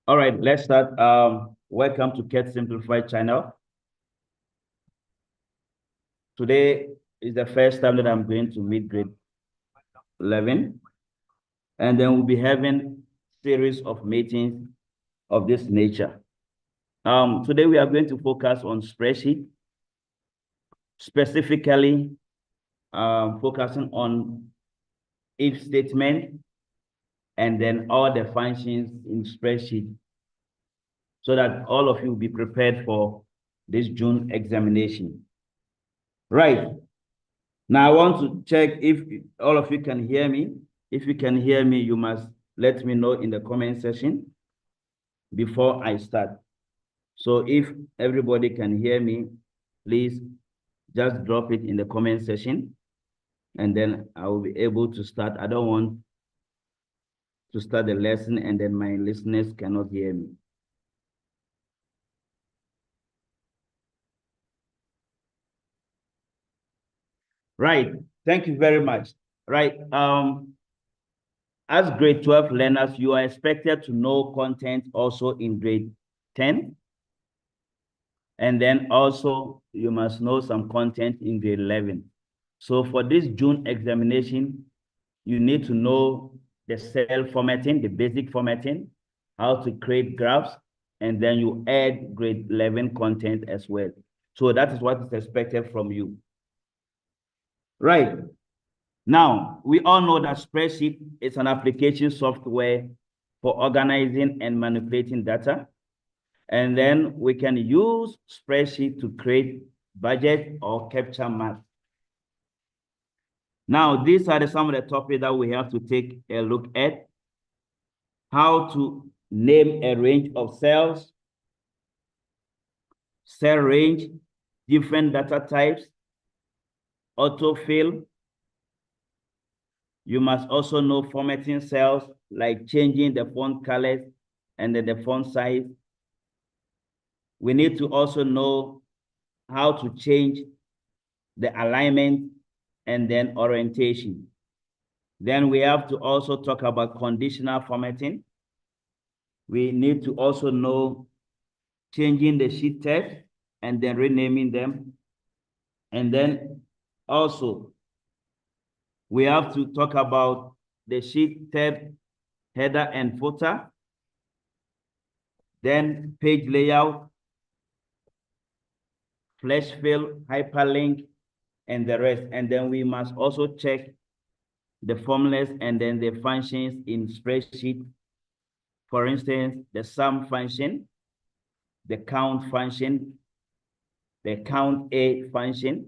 All right, let's start. Welcome to Get Simplified channel. Today is the first time that I'm going to meet grade 11, and then we'll be having series of meetings of this nature. Today we are going to focus on spreadsheet, specifically focusing on if statement and then all the functions in spreadsheet, so that all of you will be prepared for this June examination. Right. Now, I want to check if all of you can hear me. If you can hear me, you must let me know in the comment section before I start. So if everybody can hear me, please just drop it in the comment section, and then I will be able to start. I don't want to start the lesson and then my listeners cannot hear me. Right. Thank you very much. Right. As grade 12 learners, you are expected to know content also in grade 10. And then also you must know some content in grade 11. So for this June examination, you need to know the cell formatting, the basic formatting, how to create graphs, and then you add grade 11 content as well. So that is what is expected from you. Right. Now, we all know that Spreadsheet is an application software for organizing and manipulating data. And then we can use Spreadsheet to create budget or capture math. Now, these are some of the topics that we have to take a look at. How to name a range of cells, cell range, different data types, autofill. You must also know formatting cells, like changing the font colors and then the font size. We need to also know how to change the alignment and then orientation. Then we have to also talk about conditional formatting. We need to also know changing the sheet text and then renaming them. And then also, we have to talk about the sheet text header and footer, then page layout, flash fill, hyperlink, and the rest. And then we must also check the formulas and then the functions in Spreadsheet. For instance, the sum function, the count function, the count A function.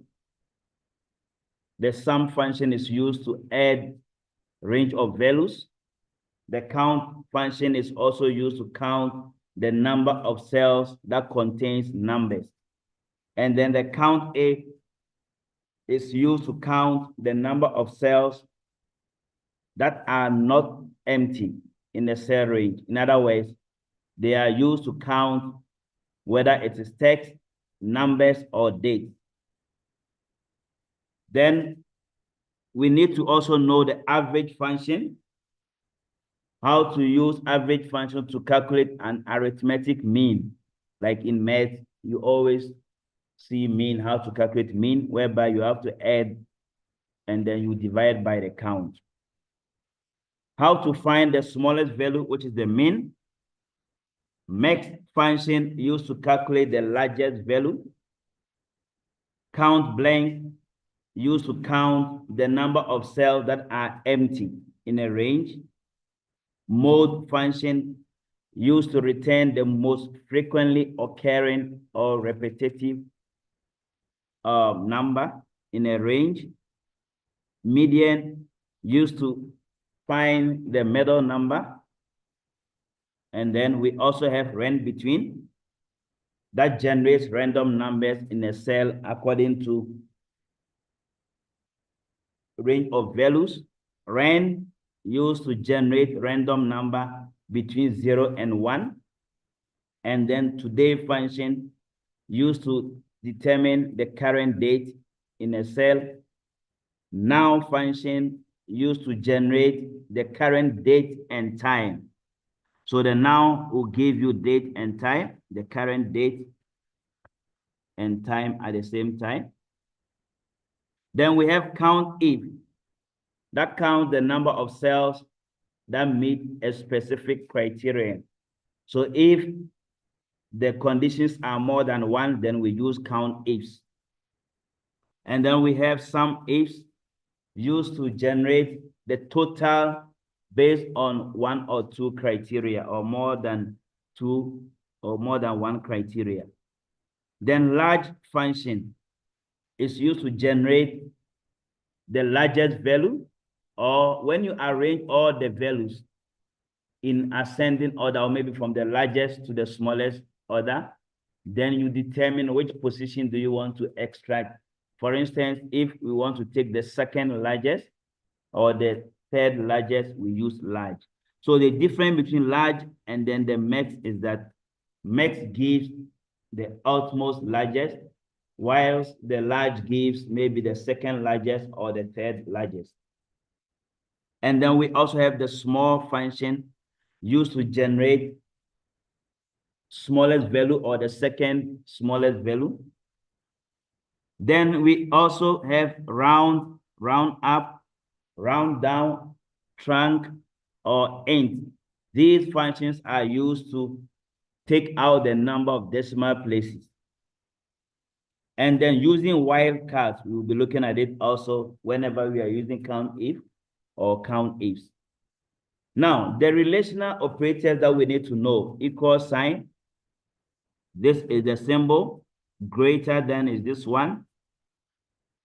The sum function is used to add range of values. The count function is also used to count the number of cells that contains numbers. And then the count A is used to count the number of cells that are not empty in the cell range. In other words, they are used to count whether it is text, numbers, or dates. Then we need to also know the average function, how to use average function to calculate an arithmetic mean. Like in math, you always see mean, how to calculate mean, whereby you have to add and then you divide by the count. How to find the smallest value, which is the mean. Max function used to calculate the largest value. Count blank used to count the number of cells that are empty in a range. Mode function used to return the most frequently occurring or repetitive number in a range. Median used to find the middle number. And then we also have rand between that generates random numbers in a cell according to range of values. Rand used to generate random number between 0 and 1. And then today function used to determine the current date in a cell. Now function used to generate the current date and time. So the now will give you date and time, the current date and time at the same time. Then we have count if. That counts the number of cells that meet a specific criterion. So if the conditions are more than one, then we use count ifs. And then we have some ifs used to generate the total based on one or two criteria, or more than two or more than one criteria. Then large function is used to generate the largest value, or when you arrange all the values in ascending order, or maybe from the largest to the smallest order, then you determine which position do you want to extract. For instance, if we want to take the second largest or the third largest, we use large. So the difference between large and then the max is that max gives the utmost largest, whilst the large gives maybe the second largest or the third largest. And then we also have the small function used to generate smallest value or the second smallest value. Then we also have round, round up, round down, trunk, or int. These functions are used to take out the number of decimal places. And then using wildcards, we'll be looking at it also whenever we are using count if or count ifs. Now, the relational operators that we need to know: equal sign. This is the symbol. Greater than is this one.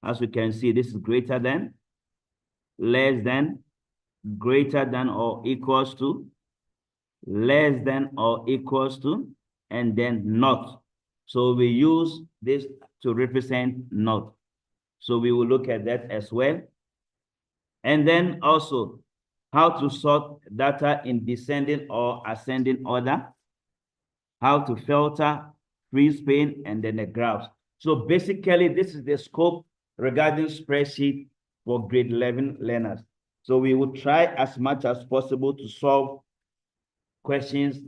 As we can see, this is greater than, less than, greater than or equals to, less than or equals to, and then not. So we use this to represent not. So we will look at that as well. And then also how to sort data in descending or ascending order, how to filter, freeze pane, and then the graphs. So basically, this is the scope regarding spreadsheet for grade 11 learners. So we will try as much as possible to solve questions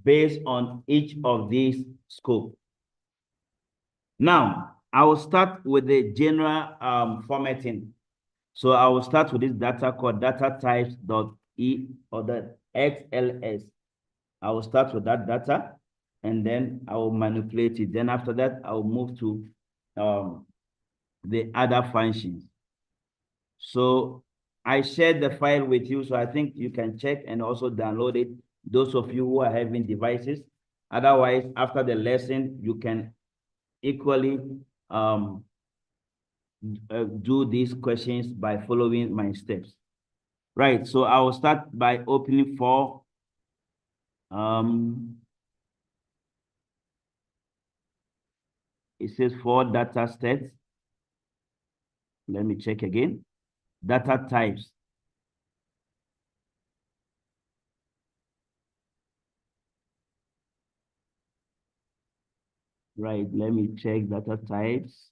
based on each of these scopes. Now, I will start with the general formatting. So I will start with this data called data types.e or the XLS. I will start with that data, and then I will manipulate it. Then after that, I will move to the other functions. So I shared the file with you, so I think you can check and also download it, those of you who are having devices. Otherwise, after the lesson, you can equally do these questions by following my steps. Right, so I will start by opening four it says 4 data sets. Let me check again. Data types. Right, let me check data types.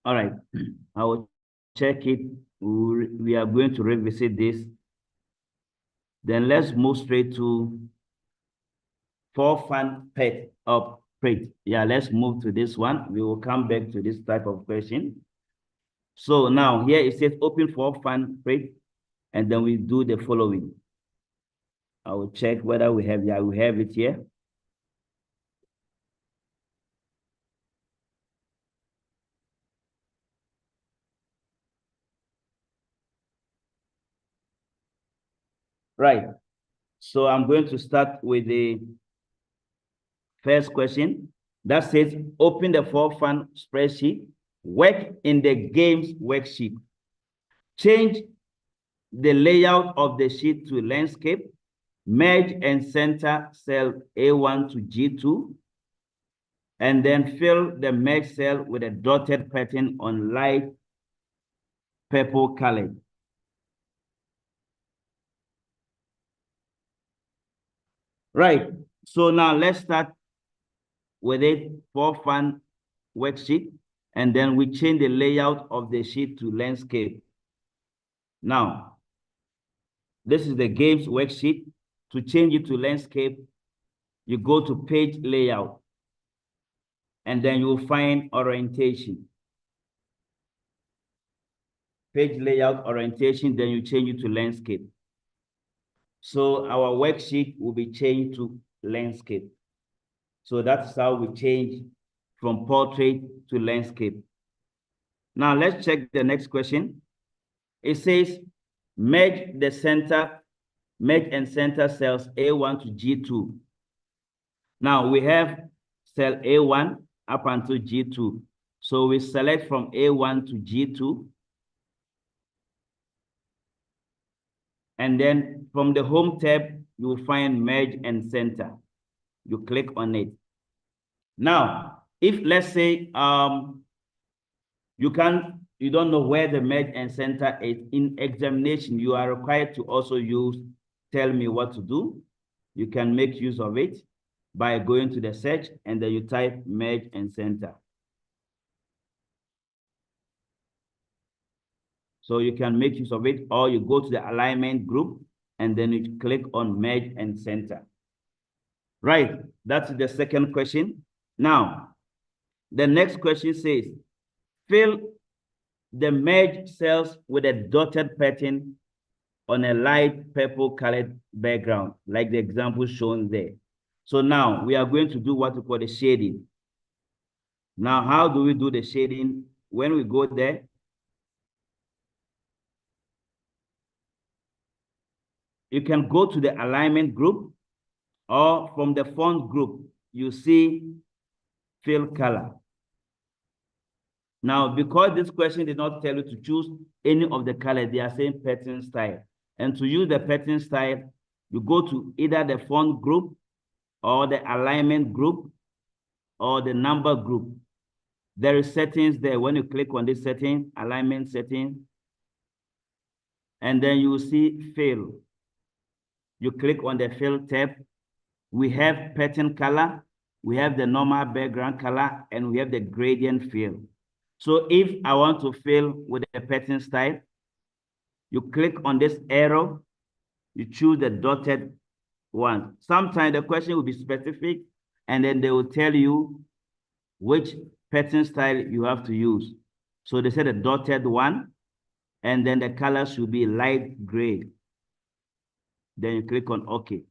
All right, I will check it. We are going to revisit this. Then let's move straight to for fun pet of print. Yeah, let's move to this one. We will come back to this type of question. So now here it says open for fun print, and then we do the following. I will check whether we have, yeah, we have it here. Right. So I'm going to start with the first question that says, open the for fun spreadsheet, work in the games worksheet. Change the layout of the sheet to landscape, merge and center cell A1 to G2, and then fill the merge cell with a dotted pattern on light purple color. Right, so now let's start with it for fun worksheet, and then we change the layout of the sheet to landscape. Now, this is the games worksheet. To change it to landscape, you go to page layout, and then you will find orientation. Page layout orientation, then you change it to landscape. So our worksheet will be changed to landscape. So that's how we change from portrait to landscape. Now let's check the next question. It says, merge and center cells A1 to G2. Now we have cell A1 up until G2. So we select from A1 to G2. And then from the home tab, you will find merge and center. You click on it. Now, if let's say you don't know where the merge and center is in examination, you are required to also use tell me what to do. You can make use of it by going to the search and then you type merge and center. So you can make use of it, or you go to the alignment group and then you click on merge and center. Right, that's the second question. Now, the next question says, fill the merged cells with a dotted pattern on a light purple colored background, like the example shown there. So now we are going to do what we call the shading. Now, how do we do the shading? When we go there, you can go to the alignment group, or from the font group, you see fill color. Now, because this question did not tell you to choose any of the color, they are saying pattern style. And to use the pattern style, you go to either the font group or the alignment group or the number group. There is settings there. When you click on this setting, alignment setting, and then you will see fill. You click on the fill tab. We have pattern color, we have the normal background color, and we have the gradient fill. So if I want to fill with a pattern style, you click on this arrow, you choose the dotted one. Sometimes the question will be specific, and then they will tell you which pattern style you have to use. So they said the dotted one, and then the color should be light gray. Then you click on OK.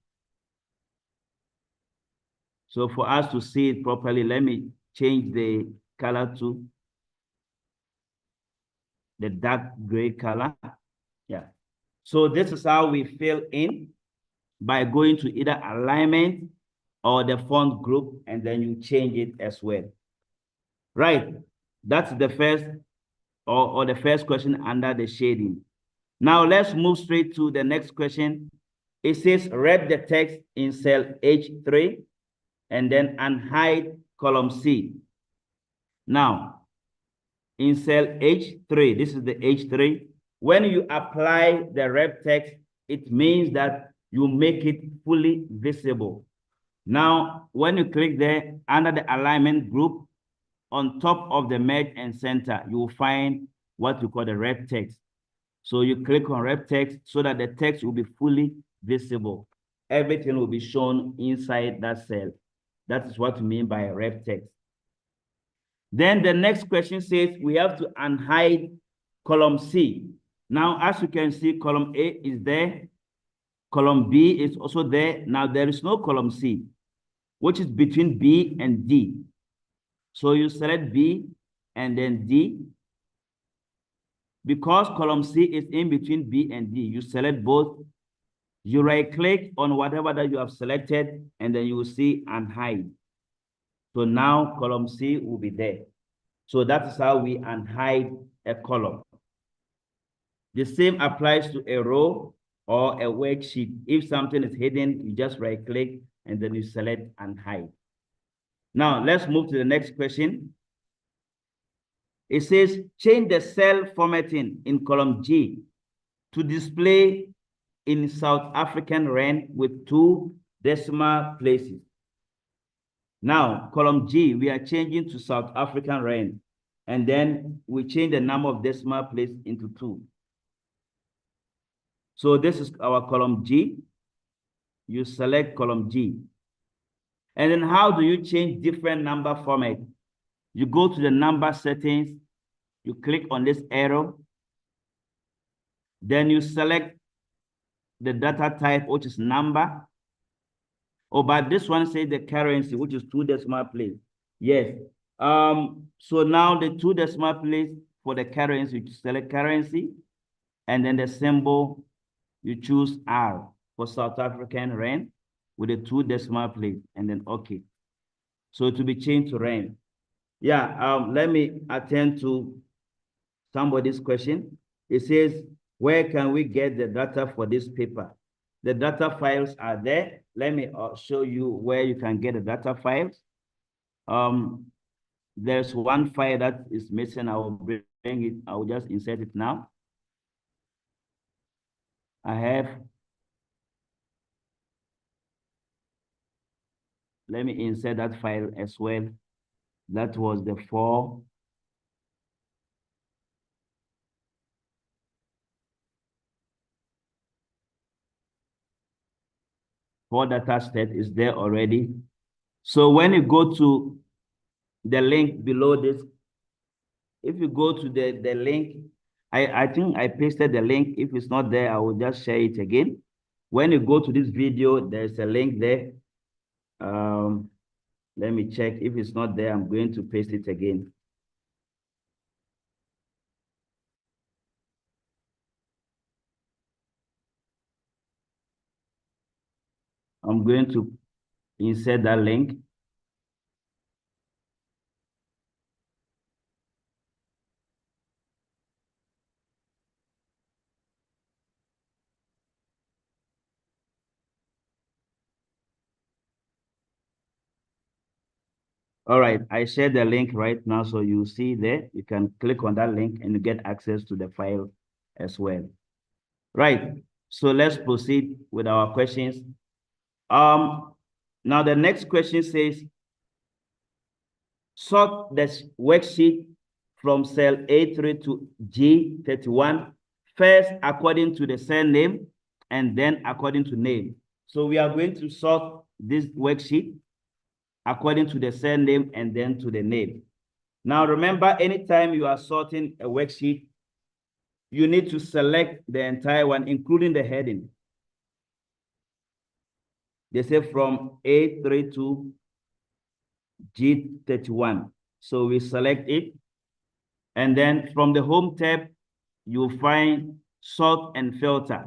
So for us to see it properly, let me change the color to the dark gray color. Yeah. So this is how we fill in by going to either alignment or the font group, and then you change it as well. Right. That's the first or the first question under the shading. Now let's move straight to the next question. It says read the text in cell H3 and then unhide column C. Now, in cell H3, this is the H3, when you apply the rep text, it means that you make it fully visible. Now, when you click there, under the alignment group, on top of the merge and center, you will find what you call the rep text. So you click on rep text so that the text will be fully visible. Everything will be shown inside that cell. That is what we mean by rep text. Then the next question says we have to unhide column C. Now, as you can see, column A is there. Column B is also there. Now, there is no column C, which is between B and D. So you select B and then D. Because column C is in between B and D, you select both. You right-click on whatever that you have selected, and then you will see unhide. So now column C will be there. So that is how we unhide a column. The same applies to a row or a worksheet. If something is hidden, you just right-click and then you select unhide. Now let's move to the next question. It says change the cell formatting in column G to display in South African rand with 2 decimal places. Now, column G, we are changing to South African rand. And then we change the number of decimal places into 2. So this is our column G. You select column G. And then how do you change different number format? You go to the number settings, you click on this arrow, then you select the data type, which is number. Oh, but this one says the currency, which is 2 decimal place. Yes. So now the 2 decimal place for the currency, you select currency, and then the symbol, you choose R for South African rand with the 2 decimal place, and then okay. So to be changed to rand. Yeah, let me attend to somebody's question. It says, where can we get the data for this paper? The data files are there. Let me show you where you can get the data files. There's one file that is missing. I will bring it. I will just insert it now. I have, let me insert that file as well. That was the 4 data set is there already. So when you go to the link below this, if you go to the link, I think I pasted the link. If it's not there, I will just share it again. When you go to this video, there's a link there. Let me check. If it's not there, I'm going to paste it again. I'm going to insert that link. All right, I shared the link right now, so you see there. You can click on that link and you get access to the file as well. Right, so let's proceed with our questions. Now the next question says, sort the worksheet from cell A3 to G31, first according to the cell name and then according to name. So we are going to sort this worksheet according to the cell name and then to the name. Now remember, anytime you are sorting a worksheet, you need to select the entire one, including the heading. They say from A3 to G31. So we select it. And then from the home tab, you'll find sort and filter.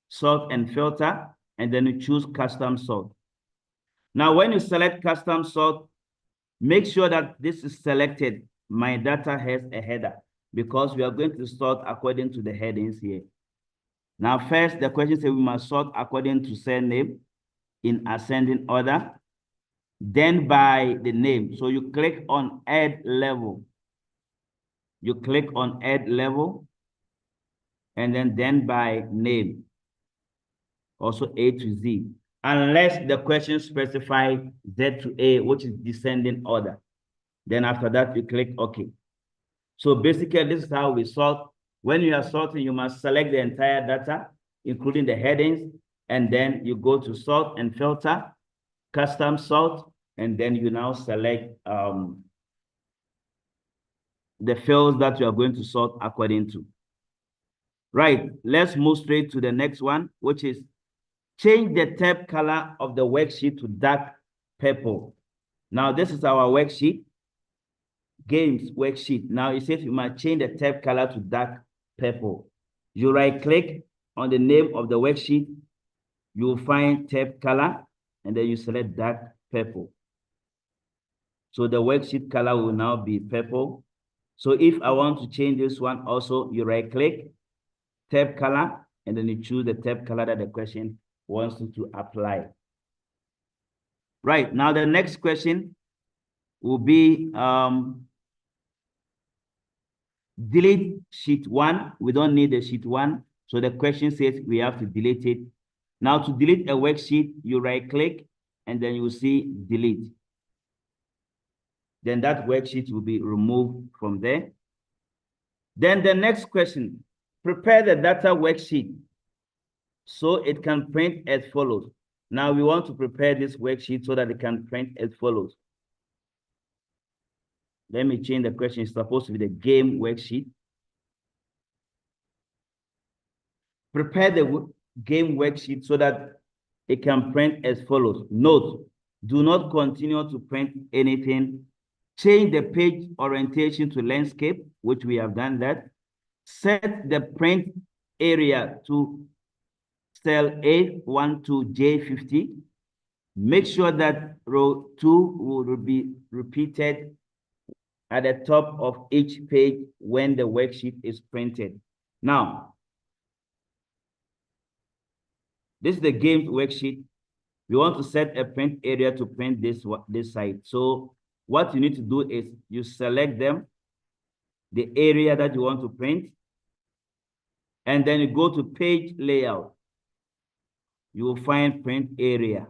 Sort and filter, and then you choose custom sort. Now, when you select custom sort, make sure that this is selected. My data has a header because we are going to sort according to the headings here. Now, first, the question says we must sort according to cell name in ascending order, then by the name. So you click on add level. You click on add level, and then by name, also A to Z, unless the question specifies Z to A, which is descending order. Then after that, you click OK. So basically, this is how we sort. When you are sorting, you must select the entire data, including the headings, and then you go to sort and filter, custom sort, and then you now select the fields that you are going to sort according to. Right, let's move straight to the next one, which is change the tab color of the worksheet to dark purple. Now, this is our worksheet, games worksheet. Now, it says you must change the tab color to dark purple. You right-click on the name of the worksheet, you will find tab color, and then you select dark purple. So the worksheet color will now be purple. So if I want to change this one also, you right-click, tab color, and then you choose the tab color that the question wants you to apply. Right, now the next question will be delete sheet 1. We don't need the sheet 1. So the question says we have to delete it. Now to delete a worksheet, you right-click and then you will see delete. Then that worksheet will be removed from there. Then the next question, prepare the data worksheet so it can print as follows. Now we want to prepare this worksheet so that it can print as follows. Let me change the question. It's supposed to be the game worksheet. Prepare the game worksheet so that it can print as follows. Note, do not continue to print anything. Change the page orientation to landscape, which we have done that. Set the print area to cell A1 to J50. Make sure that row 2 will be repeated at the top of each page when the worksheet is printed. Now, this is the game worksheet. We want to set a print area to print this side. So what you need to do is you select them, the area that you want to print, and then you go to page layout. You will find print area,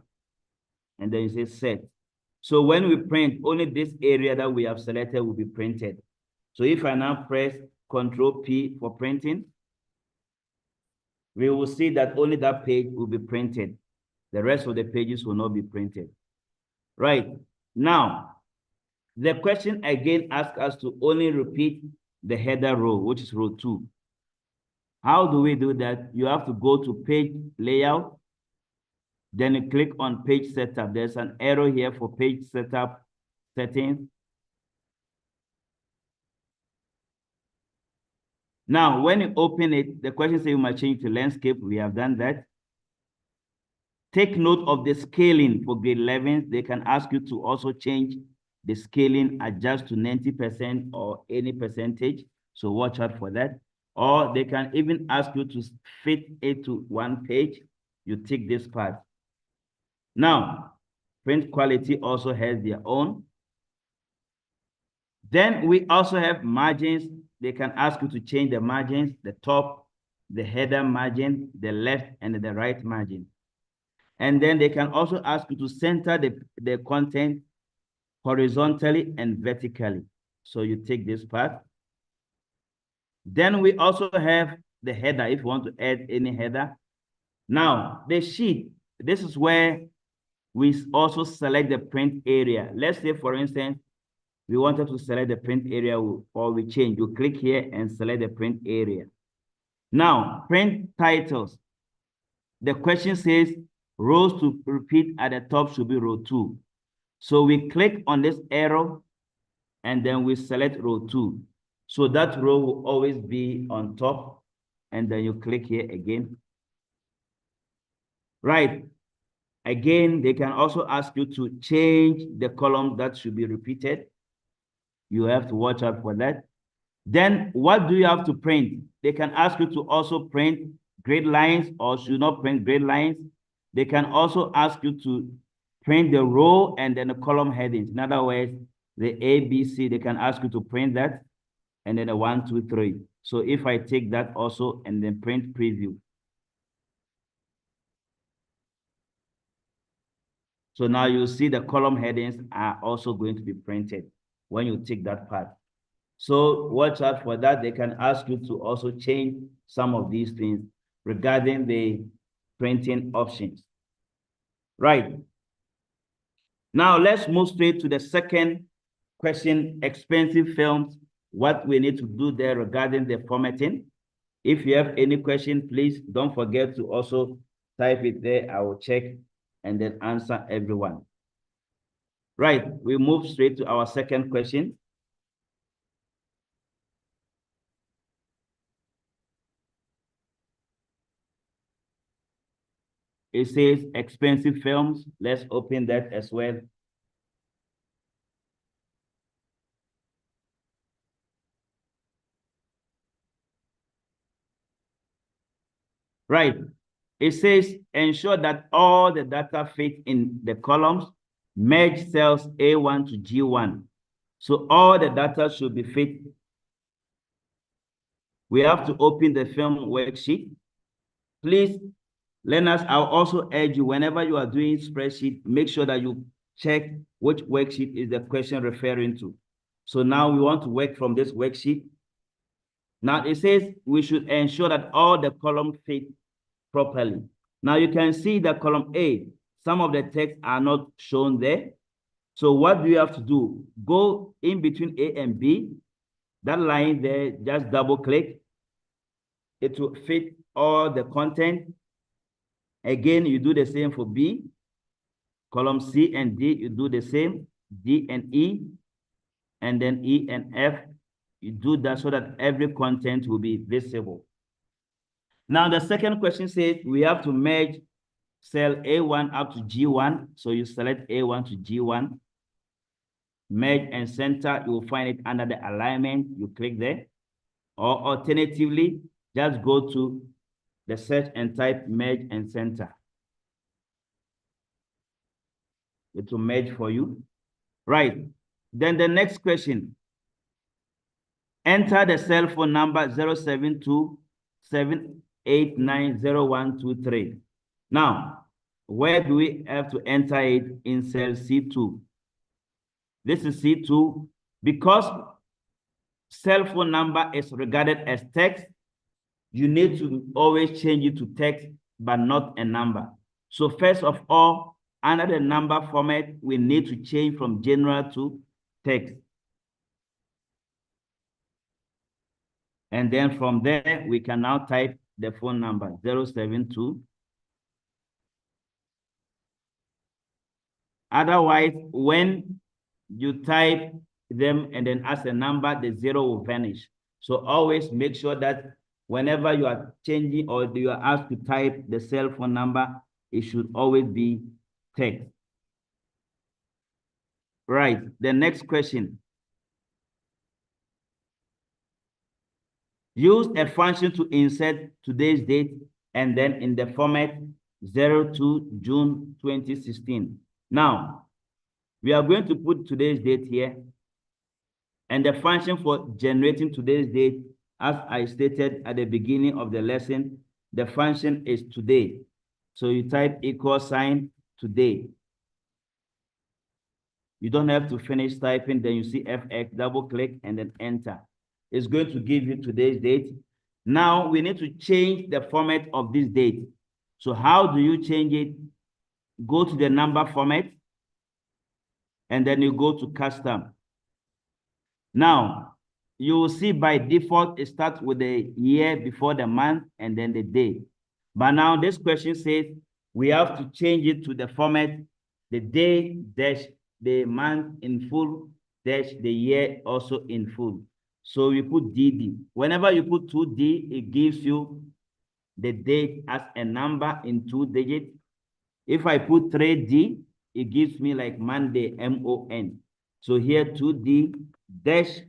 and then you say set. So when we print, only this area that we have selected will be printed. So if I now press Ctrl P for printing, we will see that only that page will be printed. The rest of the pages will not be printed. Right. Now, the question again asks us to only repeat the header row, which is row 2. How do we do that? You have to go to page layout. Then you click on page setup. There's an arrow here for page setup settings. Now, when you open it, the question says you might change to landscape. We have done that. Take note of the scaling for grade 11. They can ask you to also change the scaling, adjust to 90% or any percentage. So watch out for that. Or they can even ask you to fit it to one page. You tick this part. Now, print quality also has their own. Then we also have margins. They can ask you to change the margins, the top, the header margin, the left, and the right margin. And then they can also ask you to center the content horizontally and vertically. So you take this part. Then we also have the header, if you want to add any header. Now, the sheet, this is where we also select the print area. Let's say, for instance, we wanted to select the print area, or we change. You click here and select the print area. Now, print titles. The question says rows to repeat at the top should be row 2. So we click on this arrow and then we select row 2. So that row will always be on top, and then you click here again. Right. Again, they can also ask you to change the column that should be repeated. You have to watch out for that. Then what do you have to print? They can ask you to also print grade lines, or should not print grade lines. They can also ask you to print the row and then the column headings. In other words, the A, B, C, they can ask you to print that, and then the 1, 2, 3. So if I take that also and then print preview. So now you see the column headings are also going to be printed when you take that part. So watch out for that. They can ask you to also change some of these things regarding the printing options. Right. Now let's move straight to the second question, expensive films, what we need to do there regarding the formatting. If you have any question, please don't forget to also type it there. I will check and then answer everyone. Right, we move straight to our second question. It says expensive films. Let's open that as well. Right. It says ensure that all the data fit in the columns. Merge cells A1 to G1. So all the data should be fit. We have to open the film worksheet. Please Learners, I'll also urge you, whenever you are doing spreadsheet, make sure that you check which worksheet is the question referring to. So now we want to work from this worksheet. Now it says we should ensure that all the columns fit properly. Now you can see that column A, some of the texts are not shown there. So what do you have to do? Go in between A and B, that line there, just double click. It will fit all the content. Again, you do the same for B. Column C and D, you do the same. D and E, and then E and F. You do that so that every content will be visible. Now, the second question says we have to merge cell A1 up to G1. So you select A1 to G1. Merge and center, you will find it under the alignment. You click there. Or alternatively, just go to the search and type merge and center. It will merge for you. Right. Then the next question. Enter the cell phone number 072-789-0123. Now, where do we have to enter it? In cell C2. This is C2. Because cell phone number is regarded as text, you need to always change it to text, but not a number. So first of all, under the number format, we need to change from general to text. And then from there, we can now type the phone number 072. Otherwise, when you type them and then as a number, the 0 will vanish. So always make sure that whenever you are changing or you are asked to type the cell phone number, it should always be text. Right, the next question. Use a function to insert today's date and then in the format 02 June 2016. Now, we are going to put today's date here. And the function for generating today's date, as I stated at the beginning of the lesson, the function is today. So you type equal sign today. You don't have to finish typing, then you see FX, double click, and then enter. It's going to give you today's date. Now we need to change the format of this date. So how do you change it? Go to the number format, and then you go to custom. Now, you will see by default, it starts with the year before the month and then the day. But now this question says we have to change it to the format, the day dash the month in full dash the year also in full. So we put DD. Whenever you put 2D, it gives you the date as a number in 2 digits. If I put 3D, it gives me like Monday, MON. So here 2D dash,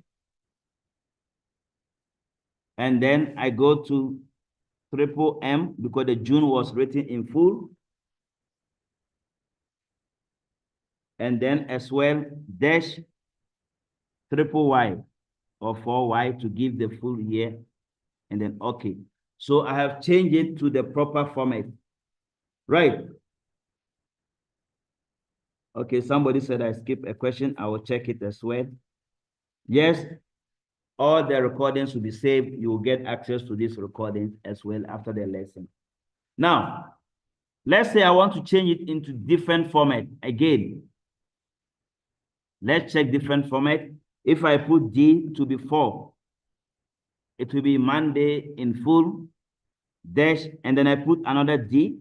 and then I go to triple M because the June was written in full. And then as well, dash triple Y or 4Y to give the full year, and then okay. So I have changed it to the proper format. Right. Okay, somebody said I skipped a question. I will check it as well. Yes, all the recordings will be saved. You will get access to these recordings as well after the lesson. Now, let's say I want to change it into different format. Again, let's check different format. If I put D to be 4, it will be Monday in full, dash, and then I put another D.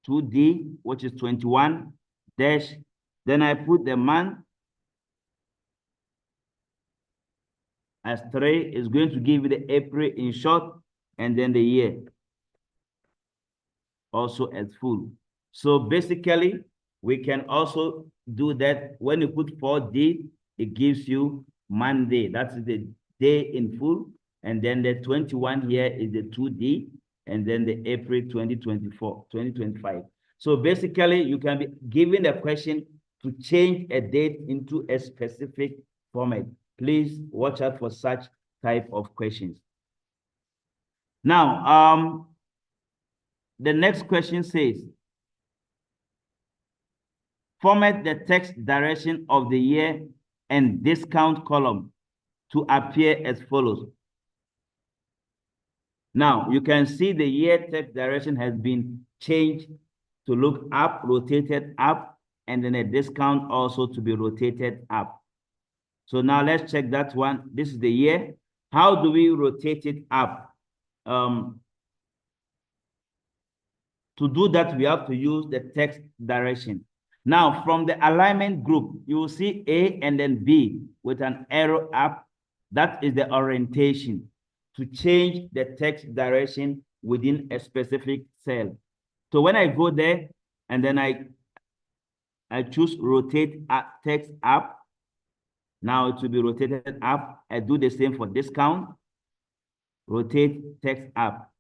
2D, which is 21, dash, then I put the month as 3, is going to give you the April in short, and then the year also as full. So basically, we can also do that. When you put 4D, it gives you Monday. That's the day in full. And then the 21 here is the 2D. And then the April 2025. So basically, you can be given a question to change a date into a specific format. Please watch out for such type of questions. Now, the next question says, format the text direction of the year and discount column to appear as follows. Now, you can see the year text direction has been changed to look up, rotated up, and then a discount also to be rotated up. So now let's check that one. This is the year. How do we rotate it up? To do that, we have to use the text direction. Now, from the alignment group, you will see A and then B with an arrow up. That is the orientation to change the text direction within a specific cell. So when I go there and then I choose rotate text up, now it will be rotated up. I do the same for discount, rotate text up.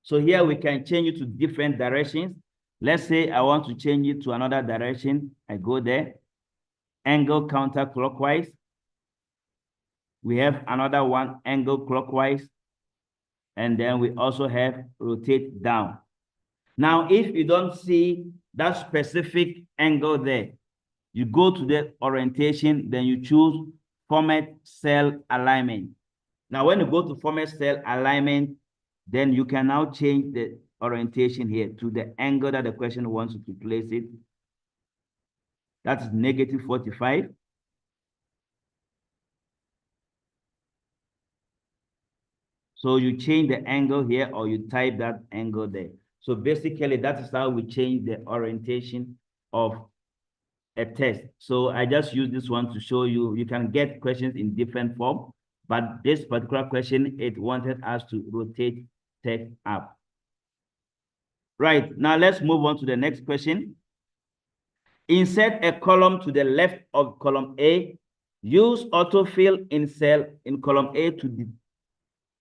So here we can change it to different directions. Let's say I want to change it to another direction. I go there, angle counterclockwise. We have another one, angle clockwise. And then we also have rotate down. Now, if you don't see that specific angle there, you go to the orientation, then you choose format cell alignment. Now, when you go to format cell alignment, then you can now change the orientation here to the angle that the question wants you to place it. That's -45. So you change the angle here or you type that angle there. So basically, that is how we change the orientation of a test. So I just use this one to show you, you can get questions in different form, but this particular question, it wanted us to rotate text up. Right, now let's move on to the next question. Insert a column to the left of column A. Use autofill in column A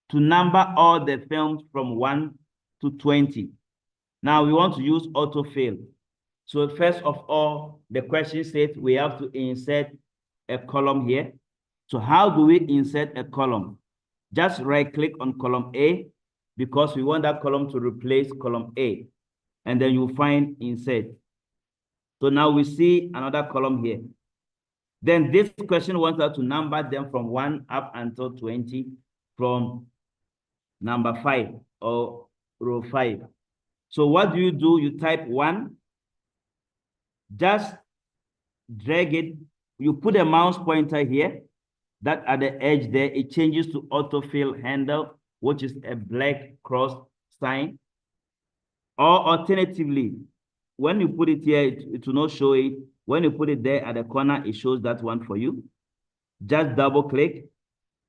to number all the films from 1 to 20. Now we want to use autofill. So first of all, the question says we have to insert a column here. So how do we insert a column? Just right click on column A because we want that column to replace column A. And then you find insert. So now we see another column here. Then this question wants us to number them from 1 up until 20 from number 5 or row 5. So what do? You type 1, just drag it. You put a mouse pointer here, that at the edge there, it changes to autofill handle, which is a black cross sign. Or alternatively, when you put it here, it will not show it. When you put it there at the corner, it shows that one for you. Just double click.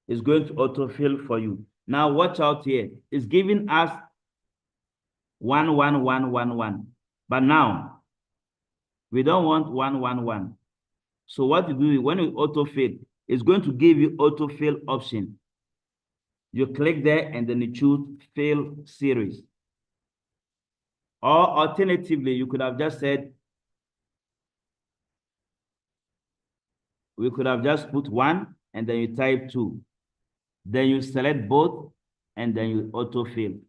It's going to autofill for you. Now watch out here. It's giving us 1, 1, 1, 1, 1. But now, we don't want 1, 1, 1. So what you do, when you autofill, it's going to give you autofill option. You click there and then you choose fill series. Or alternatively, you could have just said, we could have just put 1 and then you type 2. Then you select both and then you autofill.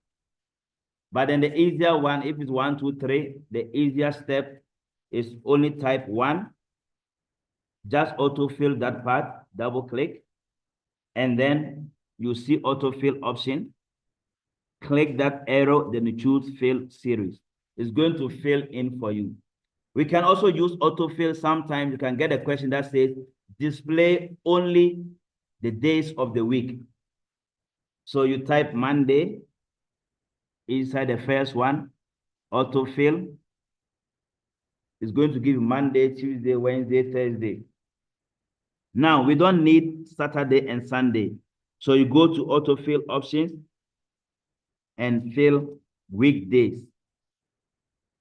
But then the easier one, if it's 1, 2, 3, the easier step is only type 1. Just autofill that part, double click, and then you see autofill option. Click that arrow, then you choose fill series. It's going to fill in for you. We can also use autofill. Sometimes you can get a question that says, display only the days of the week. So you type Monday inside the first one, autofill. It's going to give you Monday, Tuesday, Wednesday, Thursday. Now, we don't need Saturday and Sunday. So you go to autofill options and fill weekdays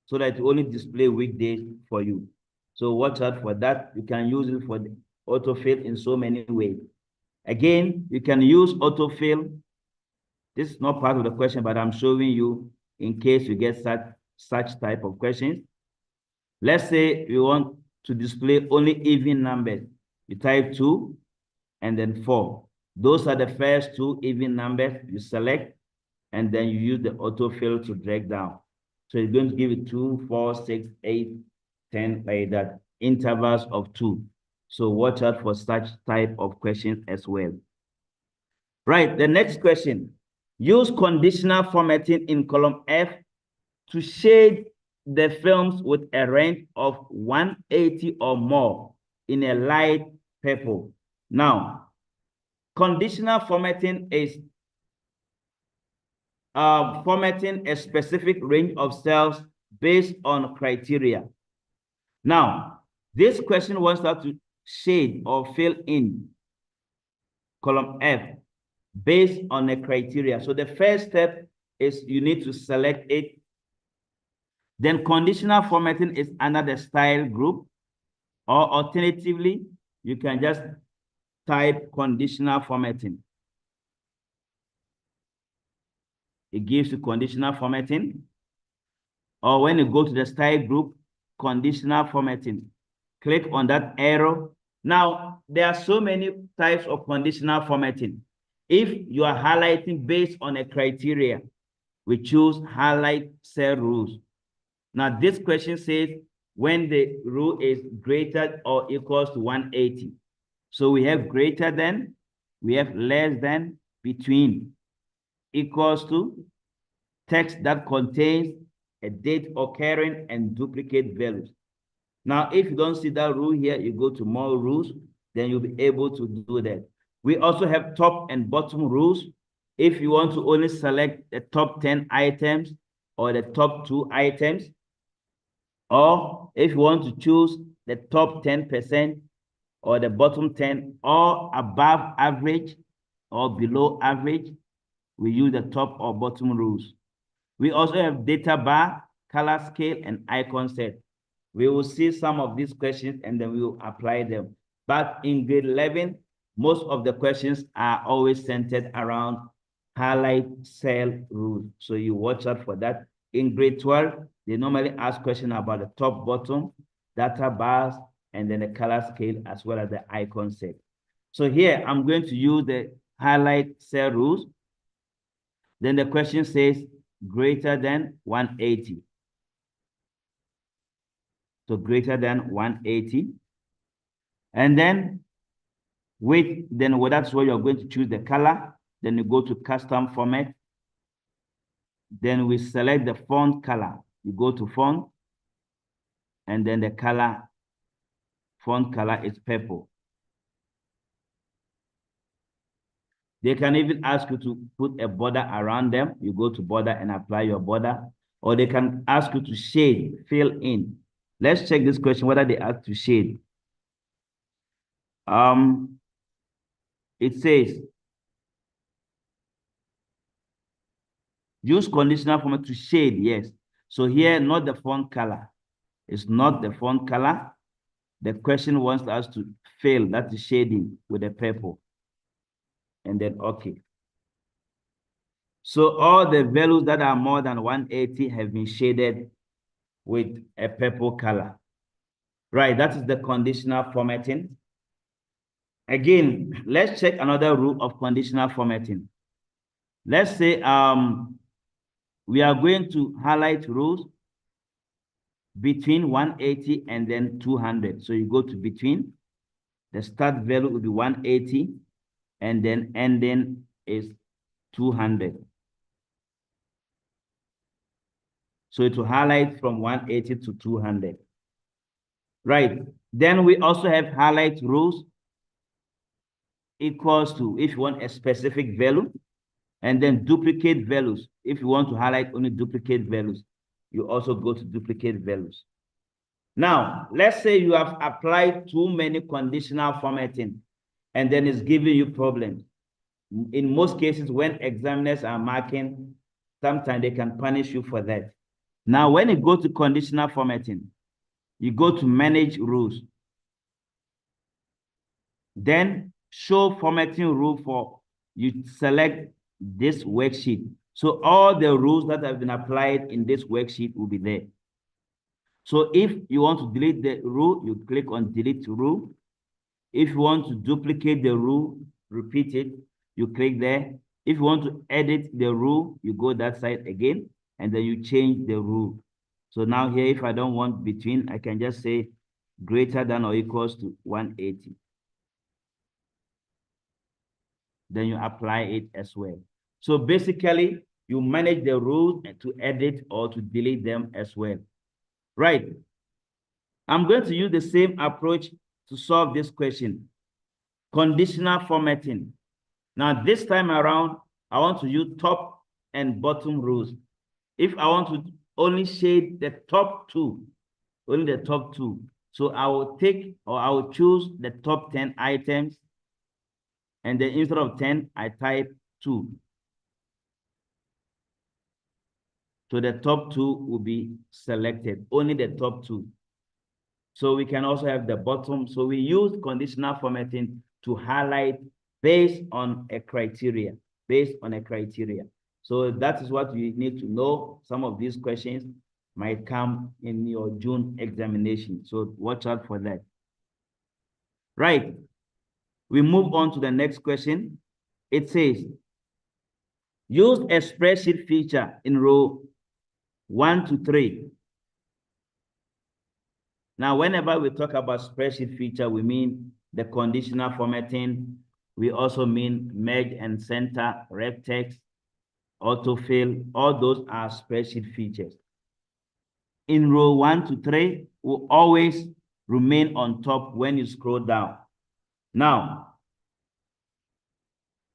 so that it only display weekdays for you. So watch out for that. You can use it for the autofill in so many ways. Again, you can use autofill. This is not part of the question, but I'm showing you in case you get such type of questions. Let's say you want to display only even numbers. You type 2 and then 4. Those are the first 2 even numbers you select. and then you use the autofill to drag down. So it's going to give you 2, 4, 6, 8, 10, like that, intervals of 2. So watch out for such type of questions as well. Right, the next question. Use conditional formatting in column F to shade the films with a range of 180 or more in a light purple. Now, conditional formatting is formatting a specific range of cells based on criteria. Now, this question wants us to shade or fill in column F based on a criteria. So the first step is you need to select it. Then conditional formatting is under the style group, or alternatively, you can just type conditional formatting. It gives you conditional formatting. Or when you go to the style group, conditional formatting, click on that arrow. Now, there are so many types of conditional formatting. If you are highlighting based on a criteria, we choose highlight cell rules. Now, this question says when the rule is greater or equals to 180. So we have greater than, we have less than, between, equals to, text that contains a date occurring, and duplicate values. Now, if you don't see that rule here, you go to more rules, then you'll be able to do that. We also have top and bottom rules. If you want to only select the top 10 items or the top 2 items, or if you want to choose the top 10% or the bottom 10, or above average or below average, we use the top or bottom rules. We also have data bar, color scale, and icon set. We will see some of these questions and then we will apply them. But in grade 11, most of the questions are always centered around highlight cell rules. So you watch out for that. In grade 12, they normally ask questions about the top, bottom, data bars, and then the color scale as well as the icon set. So here, I'm going to use the highlight cell rules. Then the question says greater than 180. So greater than 180. And then that's where you're going to choose the color. Then you go to custom format. Then we select the font color. You go to font, and then the color, font color is purple. They can even ask you to put a border around them. You go to border and apply your border. Or they can ask you to shade, fill in. Let's check this question, whether they ask to shade. It says, use conditional format to shade, yes. So here, not the font color. It's not the font color. The question wants us to fill, that is shading with the purple. And then, okay. So all the values that are more than 180 have been shaded with a purple color. Right, that is the conditional formatting. Again, let's check another rule of conditional formatting. Let's say we are going to highlight rules between 180 and then 200. So you go to between, the start value will be 180, and then ending is 200. So it will highlight from 180 to 200. Right. Then we also have highlight rules equals to, if you want a specific value, and then duplicate values. If you want to highlight only duplicate values, you also go to duplicate values. Now, let's say you have applied too many conditional formatting, and then it's giving you problems. In most cases, when examiners are marking, sometimes they can punish you for that. Now, when you go to conditional formatting, you go to manage rules. Then show formatting rule for, you select this worksheet. So all the rules that have been applied in this worksheet will be there. So if you want to delete the rule, you click on delete rule. If you want to duplicate the rule, repeat it, you click there. If you want to edit the rule, you go that side again, and then you change the rule. So now here, if I don't want between, I can just say greater than or equals to 180. Then you apply it as well. So basically, you manage the rules to edit or to delete them as well. Right. I'm going to use the same approach to solve this question. Conditional formatting. Now, this time around, I want to use top and bottom rows. If I want to only shade the top two, only the top two, so I will take or I will choose the top 10 items, and then instead of 10, I type 2. So the top 2 will be selected, only the top 2. So we can also have the bottom. So we use conditional formatting to highlight based on a criteria, So that is what you need to know. Some of these questions might come in your June examination. So watch out for that. Right. We move on to the next question. It says, use a spreadsheet feature in row 1 to 3. Now, whenever we talk about spreadsheet feature, we mean the conditional formatting. We also mean merge and center, ref text, autofill. All those are spreadsheet features. In row 1 to 3 will always remain on top when you scroll down. Now,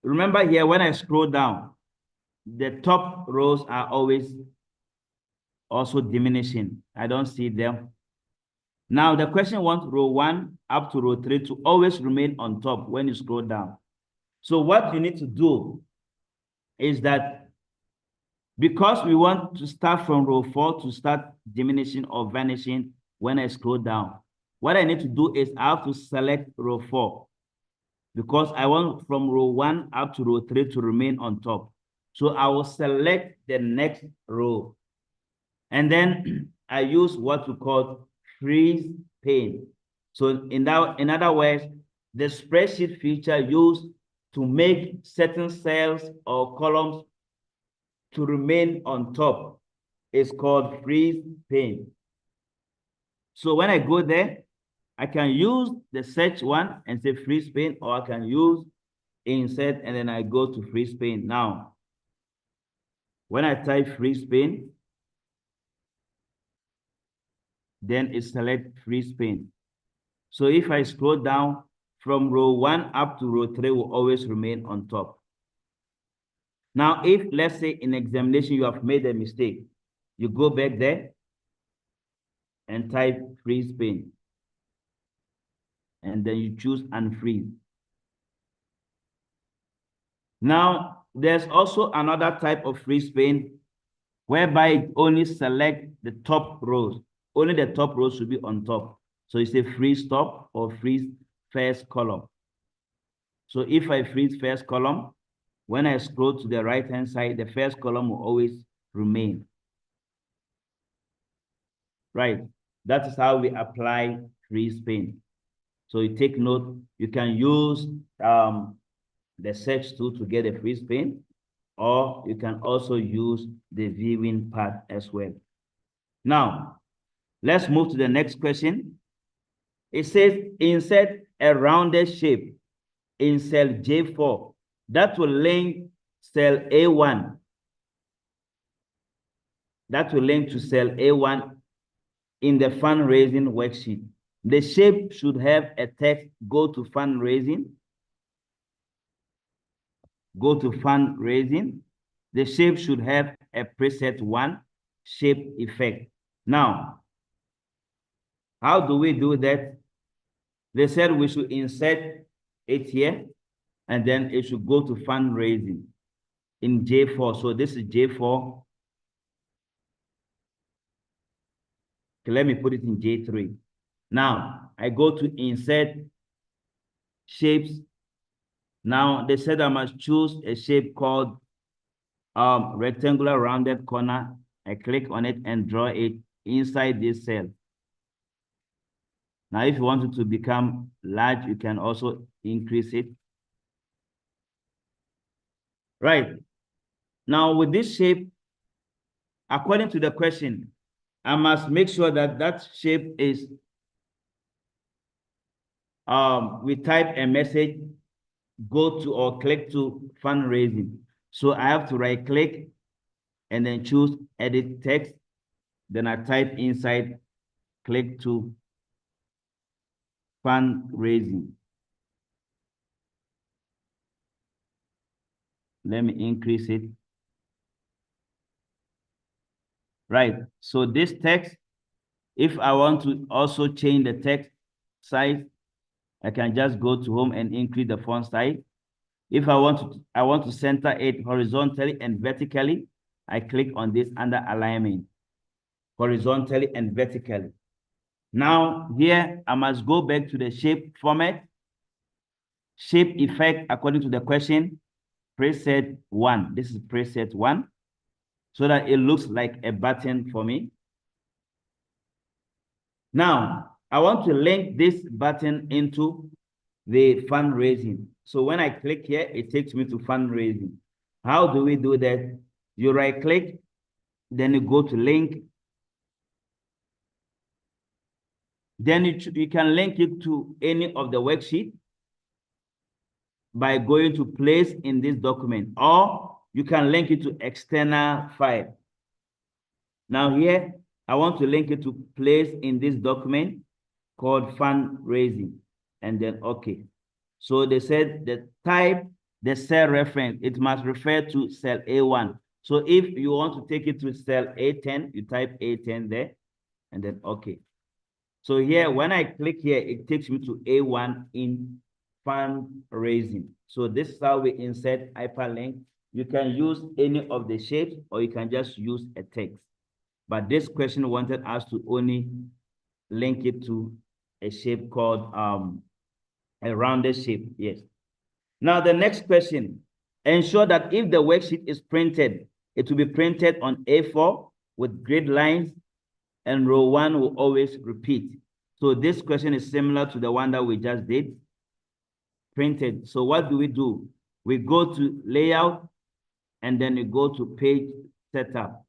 remember here, when I scroll down, the top rows are always also diminishing. I don't see them. Now, the question wants row 1 up to row 3 to always remain on top when you scroll down. So what you need to do is that because we want to start from row 4 to start diminishing or vanishing when I scroll down, what I need to do is I have to select row 4 because I want from row 1 up to row 3 to remain on top. So I will select the next row. And then I use what we call freeze pane. So in other words, the spreadsheet feature used to make certain cells or columns to remain on top is called freeze pane. So when I go there, I can use the search one and say freeze pane, or I can use insert and then I go to freeze pane. Now, when I type freeze pane, then it select freeze pane. So if I scroll down from row 1 up to row 3 will always remain on top. Now, if let's say in examination you have made a mistake, you go back there and type freeze pane. And then you choose unfreeze. Now, there's also another type of freeze pane whereby it only select the top rows. Only the top rows should be on top. So it's a freeze top or freeze first column. So if I freeze first column, when I scroll to the right-hand side, the first column will always remain. Right. That is how we apply freeze pane. So you take note, you can use the search tool to get a freeze pane, or you can also use the viewing path as well. Now, let's move to the next question. It says, insert a rounded shape in cell J4 that will link cell A1. That will link to cell A1 in the fundraising worksheet. The shape should have a text, go to fundraising. Go to fundraising. The shape should have a preset 1, shape effect. Now, how do we do that? They said we should insert it here, and then it should go to fundraising in J4. So this is J4. Okay, let me put it in J3. Now, I go to insert shapes. Now, they said I must choose a shape called rectangular rounded corner. I click on it and draw it inside this cell. Now, if you want it to become large, you can also increase it. Right. Now with this shape, according to the question, I must make sure that that shape is, we type a message, go to or click to fundraising. So I have to right click and then choose edit text. Then I type inside, click to fundraising. Let me increase it. Right. So this text, if I want to also change the text size, I can just go to home and increase the font size. If I want to center it horizontally and vertically, I click on this under alignment, horizontally and vertically. Now here, I must go back to the shape format, shape effect according to the question, preset 1. This is preset 1, so that it looks like a button for me. Now, I want to link this button into the fundraising. So when I click here, it takes me to fundraising. How do we do that? You right click, then you go to link. Then you can link it to any of the worksheet by going to place in this document, or you can link it to external file. Now here, I want to link it to place in this document called fundraising, and then okay. So they said the type, the cell reference, it must refer to cell A1. So if you want to take it to cell A10, you type A10 there, and then okay. So here, when I click here, it takes me to A1 in fundraising. So this is how we insert hyperlink. You can use any of the shapes, or you can just use a text. But this question wanted us to only link it to a shape called a rounded shape. Yes. Now the next question, ensure that if the worksheet is printed, it will be printed on A4 with grid lines, and row 1 will always repeat. So this question is similar to the one that we just did, printed. So what do? We go to layout, and then we go to page setup.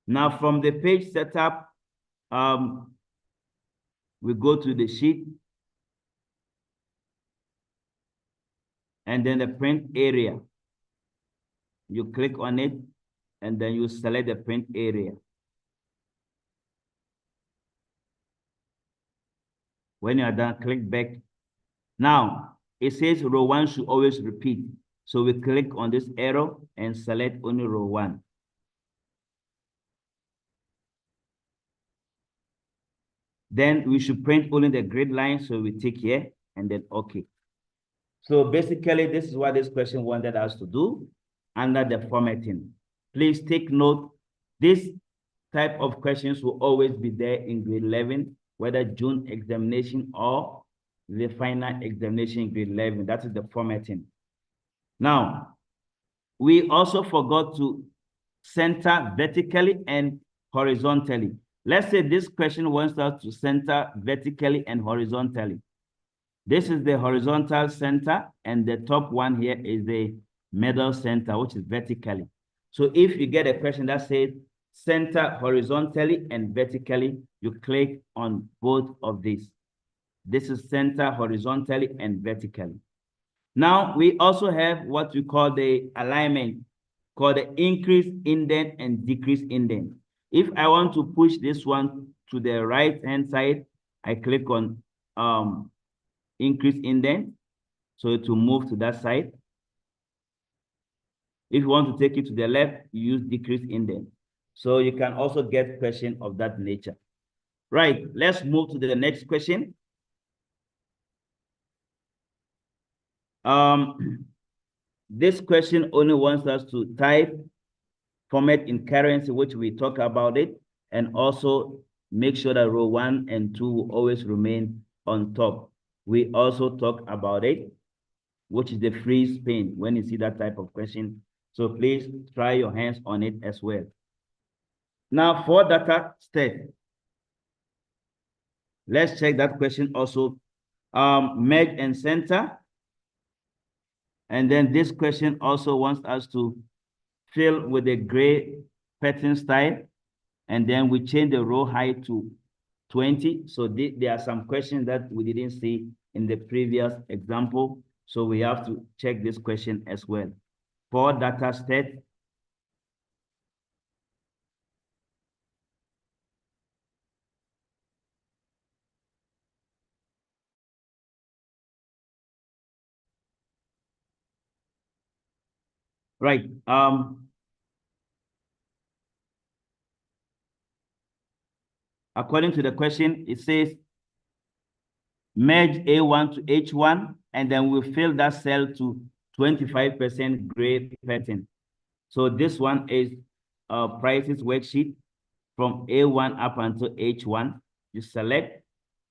Now from the page setup, we go to the sheet, and then the print area. You click on it, and then you select the print area. When you are done, click back. Now, it says row 1 should always repeat. So we click on this arrow and select only row 1. Then we should print only the grid line, so we tick here, and then okay. So basically, this is what this question wanted us to do under the formatting. Please take note, this type of questions will always be there in grade 11, whether June examination or the final examination in grade 11. That is the formatting. Now, we also forgot to center vertically and horizontally. Let's say this question wants us to center vertically and horizontally. This is the horizontal center, and the top one here is the middle center, which is vertically. So if you get a question that says center horizontally and vertically, you click on both of these. This is center horizontally and vertically. Now, we also have what we call the alignment, called the increase indent and decrease indent. If I want to push this one to the right-hand side, I click on increase indent, so to move to that side. If you want to take it to the left, you use decrease indent. So you can also get question of that nature. Right, let's move to the next question. This question only wants us to type format in currency, which we talk about it, and also make sure that row 1 and 2 will always remain on top. We also talk about it, which is the freeze pane when you see that type of question. So please try your hands on it as well. Now for data state, let's check that question also. Merge and center. And then this question also wants us to fill with a gray pattern style. And then we change the row height to 20. So there are some questions that we didn't see in the previous example. So we have to check this question as well. For data set, right. According to the question, it says merge A1 to H1, and then we fill that cell to 25% gray pattern. So this one is prices worksheet from A1 up until H1. You select,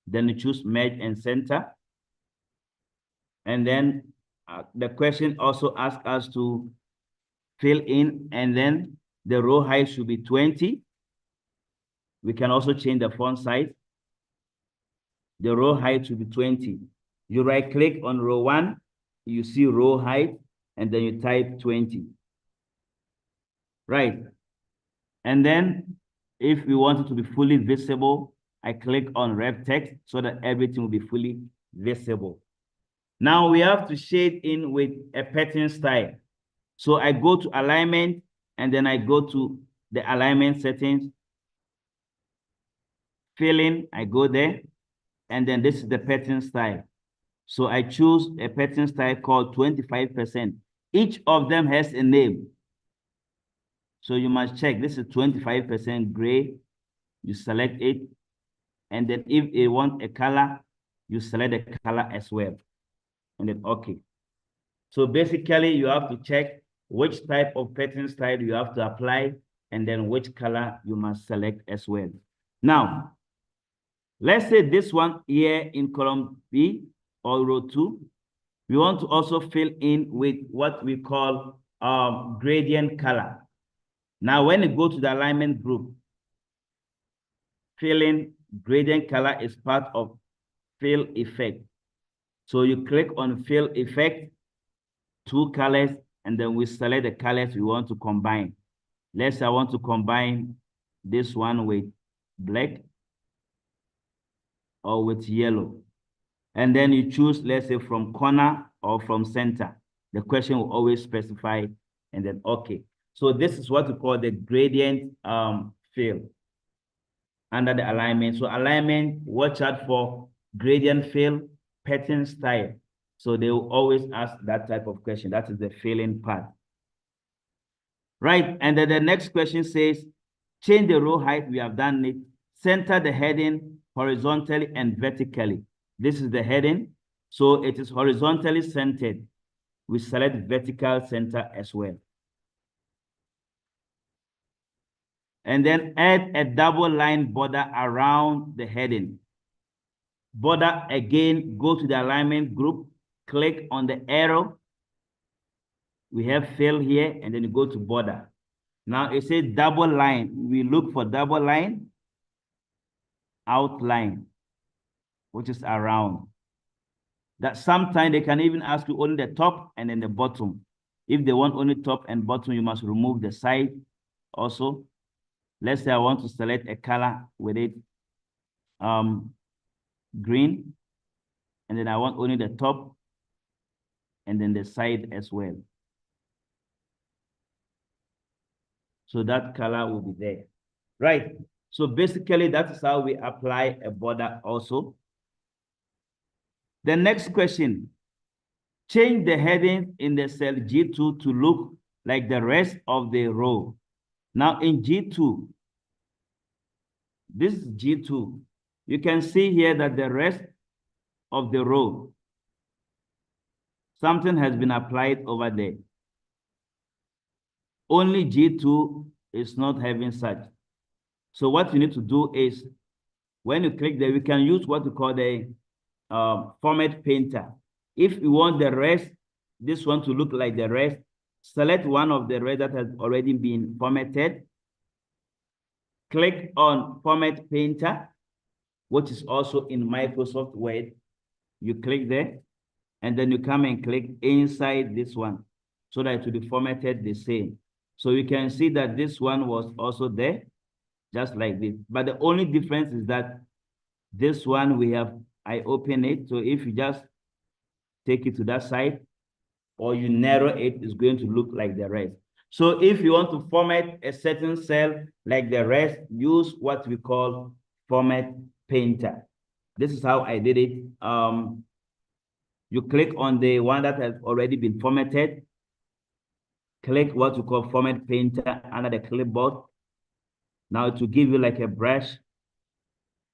then you choose merge and center. And then the question also asks us to fill in, and then the row height should be 20. We can also change the font size. The row height should be 20. You right click on row 1, you see row height, and then you type 20. Right. And then if we want it to be fully visible, I click on ref text so that everything will be fully visible. Now we have to shade in with a pattern style. So I go to alignment, and then I go to the alignment settings. Fill in, I go there, and then this is the pattern style. So I choose a pattern style called 25%. Each of them has a name. So you must check, this is 25% gray. You select it. And then if you want a color, you select the color as well. And then okay. So basically you have to check which type of pattern style you have to apply, and then which color you must select as well. Now, let's say this one here in column B or row 2, we want to also fill in with what we call gradient color. Now, when you go to the alignment group, fill in gradient color is part of fill effect. So you click on fill effect, 2 colors, and then we select the colors we want to combine. Let's say I want to combine this one with black or with yellow. And then you choose, let's say, from corner or from center. The question will always specify, and then okay. So this is what we call the gradient fill under the alignment. So alignment, watch out for gradient fill, pattern style. So they will always ask that type of question. That is the filling part. Right, and then the next question says, change the row height, we have done it. Center the heading horizontally and vertically. This is the heading, so it is horizontally centered. We select vertical center as well. And then add a double line border around the heading. Border again, go to the alignment group, click on the arrow. We have fill here, and then you go to border. Now it says double line. We look for double line, outline, which is around. That sometimes they can even ask you only the top and then the bottom. If they want only top and bottom, you must remove the side also. Let's say I want to select a color with it, green, and then I want only the top and then the side as well. So that color will be there. Right. So basically that is how we apply a border also. The next question, change the heading in the cell G2 to look like the rest of the row. Now in G2, this is G2. You can see here that the rest of the row, something has been applied over there. Only G2 is not having such. So what you need to do is, when you click there, we can use what we call the format painter. If you want the rest, this one to look like the rest, select one of the rest that has already been formatted. Click on format painter, which is also in Microsoft Word. You click there, and then you come and click inside this one so that it will be formatted the same. So you can see that this one was also there, just like this. But the only difference is that this one I open it. So if you just take it to that side or you narrow it, it's going to look like the rest. So if you want to format a certain cell like the rest, use what we call Format Painter. This is how I did it. You click on the one that has already been formatted. Click what we call Format Painter under the clipboard. Now it will give you like a brush.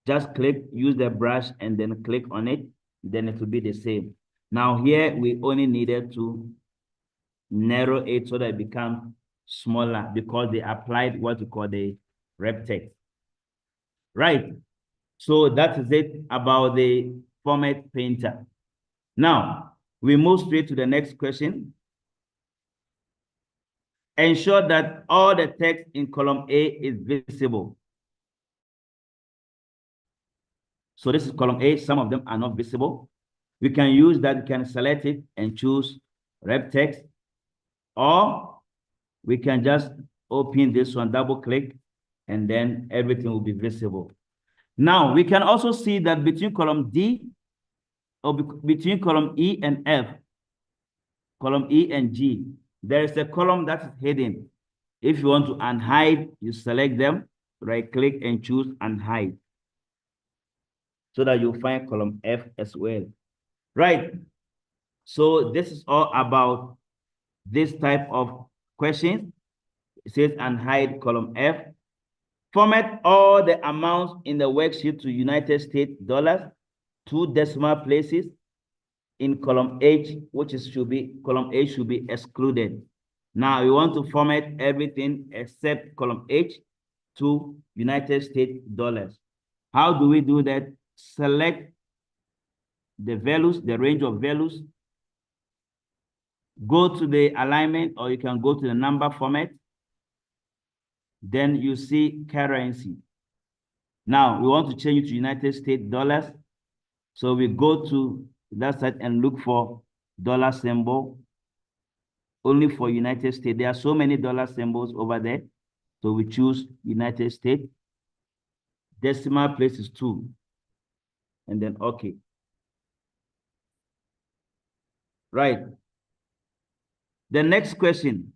Just click, use the brush, and then click on it. Then it will be the same. Now here, we only needed to narrow it so that it becomes smaller because they applied what we call the rep text. Right. So that is it about the Format Painter. Now, we move straight to the next question. Ensure that all the text in column A is visible. So this is column A. Some of them are not visible. We can use that. We can select it and choose rep text, or we can just open this one, double click, and then everything will be visible. Now, we can also see that between column D, or between column E and F, column E and G, there is a column that is hidden. If you want to unhide, you select them, right click and choose unhide, so that you'll find column F as well. Right. So this is all about this type of questions. It says unhide column F. Format all the amounts in the worksheet to United States dollars, 2 decimal places in column H, column H should be excluded. Now we want to format everything except column H to United States dollars. How do we do that? Select the values, the range of values. Go to the alignment, or you can go to the number format. Then you see currency. Now we want to change it to United States dollars. So we go to that side and look for dollar symbol only for United States. There are so many dollar symbols over there. So we choose United States. Decimal place is 2. And then okay. Right. The next question.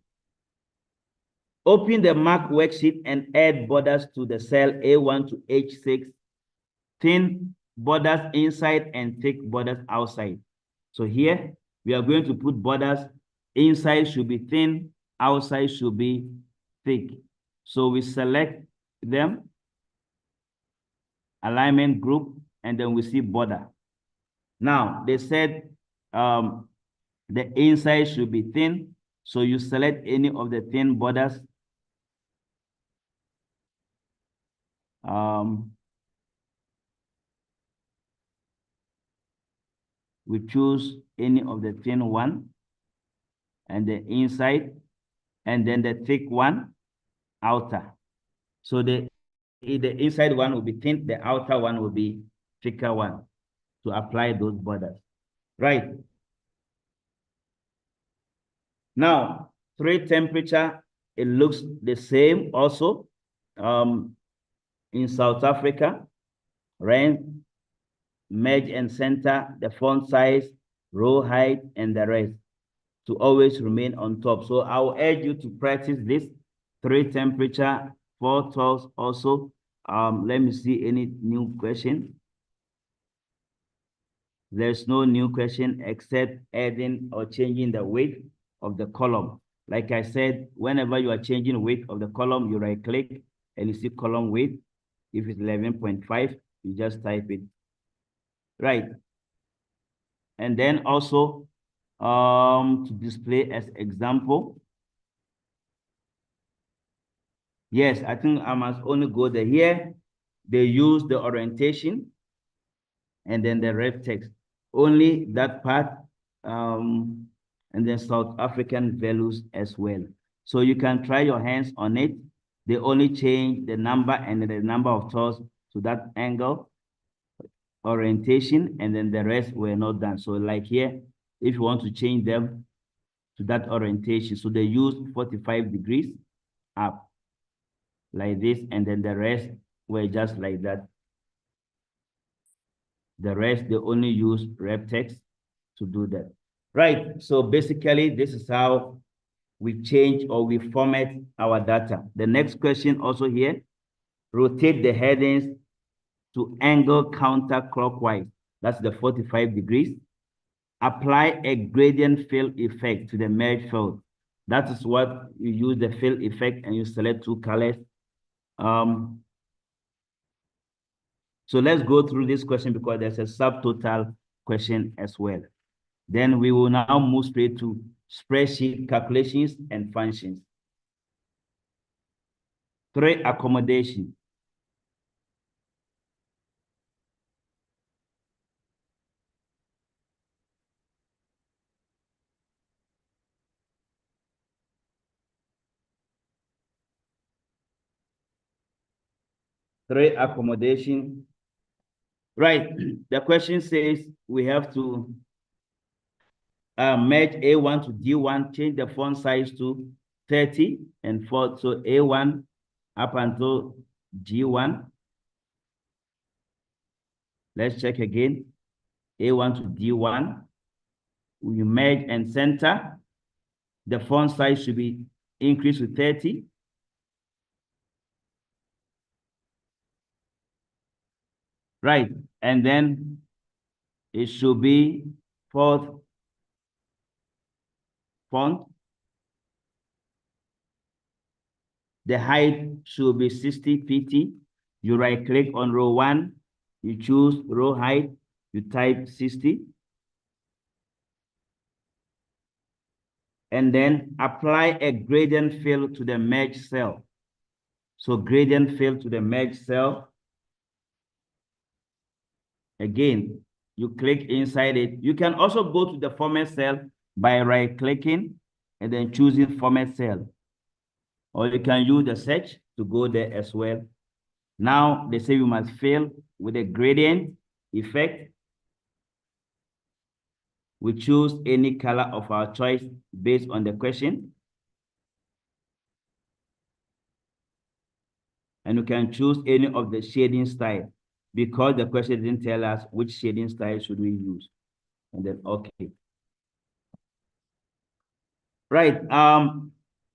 Open the mark worksheet and add borders to the cell A1 to H6. Thin borders inside and thick borders outside. So here we are going to put borders. Inside should be thin, outside should be thick. So we select them, alignment group, and then we see border. Now they said the inside should be thin. So you select any of the thin borders. We choose any of the thin one and the inside, and then the thick one, outer. So the inside one will be thin, the outer one will be thicker one to apply those borders. Right. Now, trade temperature, it looks the same also in South Africa. Rain, merge and center, the font size, row height, and the rest to always remain on top. So I will urge you to practice this. Trade temperature, 4 tools also. Let me see any new question. There's no new question except adding or changing the weight of the column. Like I said, whenever you are changing weight of the column, you right click and you see column weight. If it's 11.5, you just type it. Right. And then also to display as example. Yes, I think I must only go there. Here, they use the orientation and then the ref text. Only that part, and then South African values as well. So you can try your hands on it. They only change the number and the number of toes to that angle, orientation, and then the rest were not done. So like here, if you want to change them to that orientation. So they use 45 degrees up like this, and then the rest were just like that. The rest, they only use rep text to do that. Right, so basically this is how we change or we format our data. The next question also here, rotate the headings to angle counterclockwise. That's the 45 degrees. Apply a gradient fill effect to the merge field. That is what you use the fill effect, and you select two colors. So let's go through this question because there's a subtotal question as well. Then we will now move straight to spreadsheet calculations and functions. 3, accommodation. Accommodation. Right, the question says we have to merge A1 to D1, change the font size to 30 and 4. So A1 up until G1. Let's check again. A1 to D1. We merge and center. The font size should be increased to 30. Right, and then it should be 4th font. The height should be 60 pt. You right click on row 1, you choose row height, you type 60. And then apply a gradient fill to the merge cell. So gradient fill to the merge cell. Again, you click inside it. You can also go to the format cell by right clicking and then choosing format cell. Or you can use the search to go there as well. Now they say you must fill with a gradient effect. We choose any color of our choice based on the question. And you can choose any of the shading style because the question didn't tell us which shading style should we use. And then, okay. Right,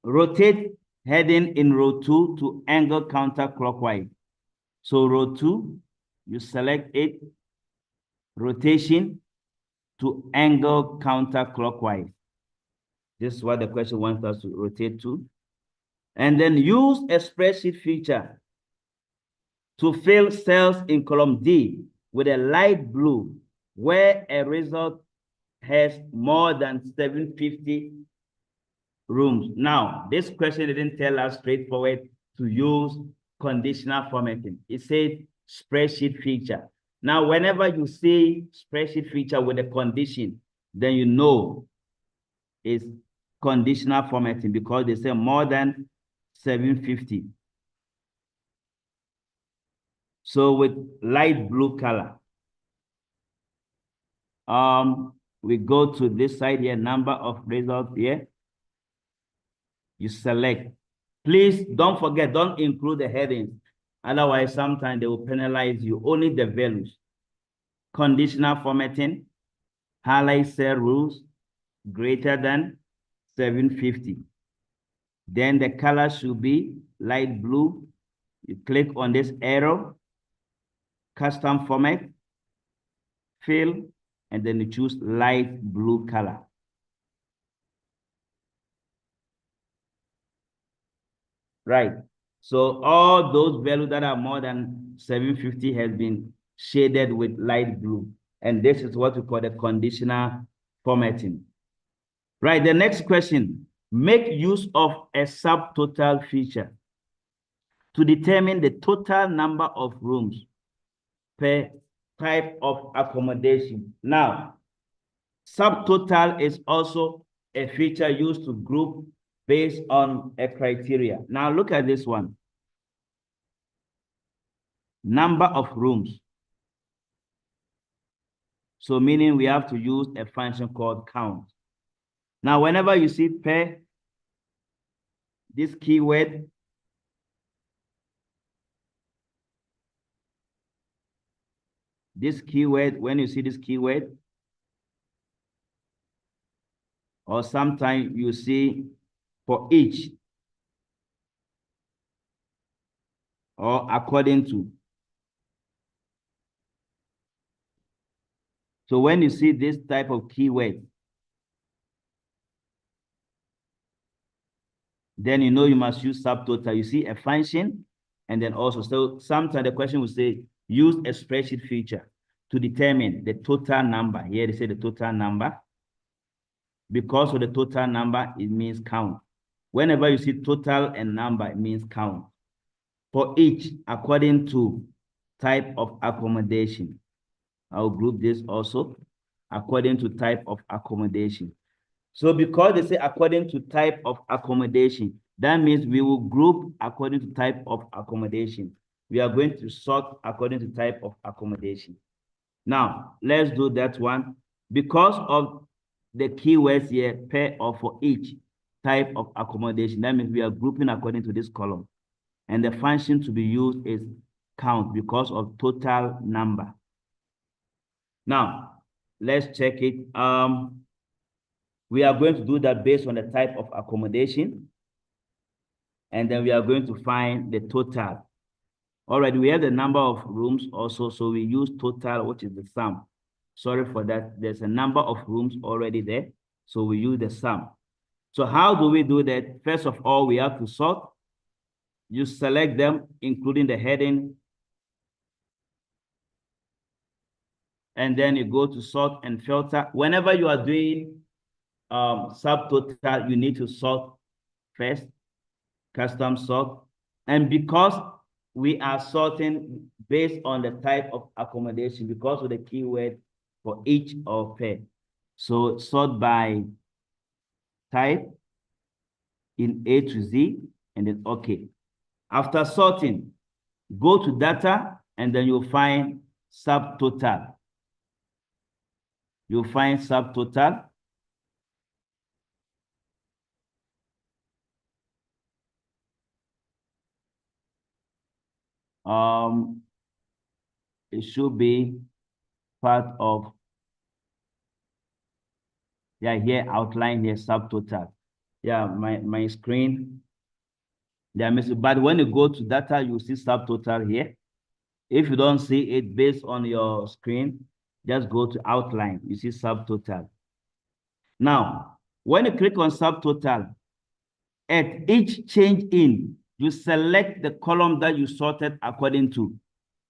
rotate heading in row 2 to angle counterclockwise. So row 2, you select it, rotation to angle counterclockwise. This is what the question wants us to rotate to. And then use a spreadsheet feature to fill cells in column D with a light blue where a result has more than 750 rooms. Now, this question didn't tell us straightforward to use conditional formatting. It said spreadsheet feature. Now, whenever you see spreadsheet feature with a condition, then you know it's conditional formatting because they say more than 750. So with light blue color, we go to this side here, number of results here. You select. Please don't forget, don't include the headings. Otherwise, sometimes they will penalize you. Only the values. Conditional formatting, highlight cell rules greater than 750. Then the color should be light blue. You click on this arrow, custom format, fill, and then you choose light blue color. Right. So all those values that are more than 750 has been shaded with light blue. And this is what we call the conditional formatting. Right, the next question. Make use of a subtotal feature to determine the total number of rooms per type of accommodation. Now, subtotal is also a feature used to group based on a criteria. Now look at this one. Number of rooms. So meaning we have to use a function called count. Now, whenever you see per, this keyword, when you see this keyword, or sometimes you see for each, or according to. So when you see this type of keyword, then you know you must use subtotal. You see a function, and then also, so sometimes the question will say, use a spreadsheet feature to determine the total number. Here they say the total number. Because of the total number, it means count. Whenever you see total and number, it means count. For each, according to type of accommodation. I'll group this also according to type of accommodation. So because they say according to type of accommodation, that means we will group according to type of accommodation. We are going to sort according to type of accommodation. Now, let's do that one. Because of the keywords here, per or for each type of accommodation, that means we are grouping according to this column. And the function to be used is count because of total number. Now, let's check it. We are going to do that based on the type of accommodation. And then we are going to find the total. All right, we have the number of rooms also, so we use total, which is the sum. Sorry for that. There's a number of rooms already there, so we use the sum. So how do we do that? First of all, we have to sort. You select them, including the heading. And then you go to sort and filter. Whenever you are doing subtotal, you need to sort first, custom sort. And because we are sorting based on the type of accommodation, because of the keyword for each or per. So sort by type in A to Z, and then okay. After sorting, go to data, and then you'll find subtotal. You'll find subtotal. It should be part of, yeah, here, outline here, subtotal. Yeah, my screen, they are missing. But when you go to data, you see subtotal here. If you don't see it based on your screen, just go to outline. You see subtotal. Now, when you click on subtotal, at each change in, you select the column that you sorted according to,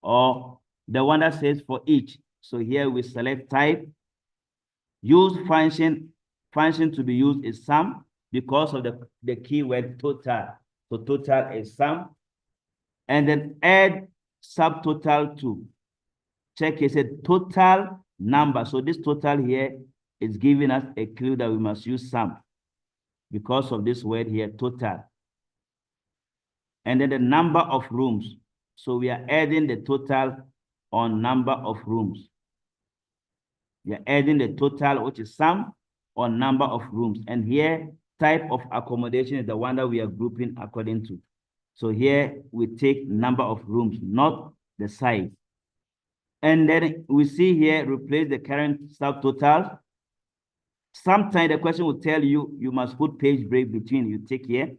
or the one that says for each. So here we select type, use function to be used is sum because of the keyword total. So total is sum. And then add subtotal to. Check it, said total number. So this total here is giving us a clue that we must use sum because of this word here, total. And then the number of rooms. So we are adding the total on number of rooms. We are adding the total, which is sum, on number of rooms. And here, type of accommodation is the one that we are grouping according to. So here we take number of rooms, not the size. And then we see here, replace the current subtotal. Sometimes the question will tell you, you must put page break between. You take here.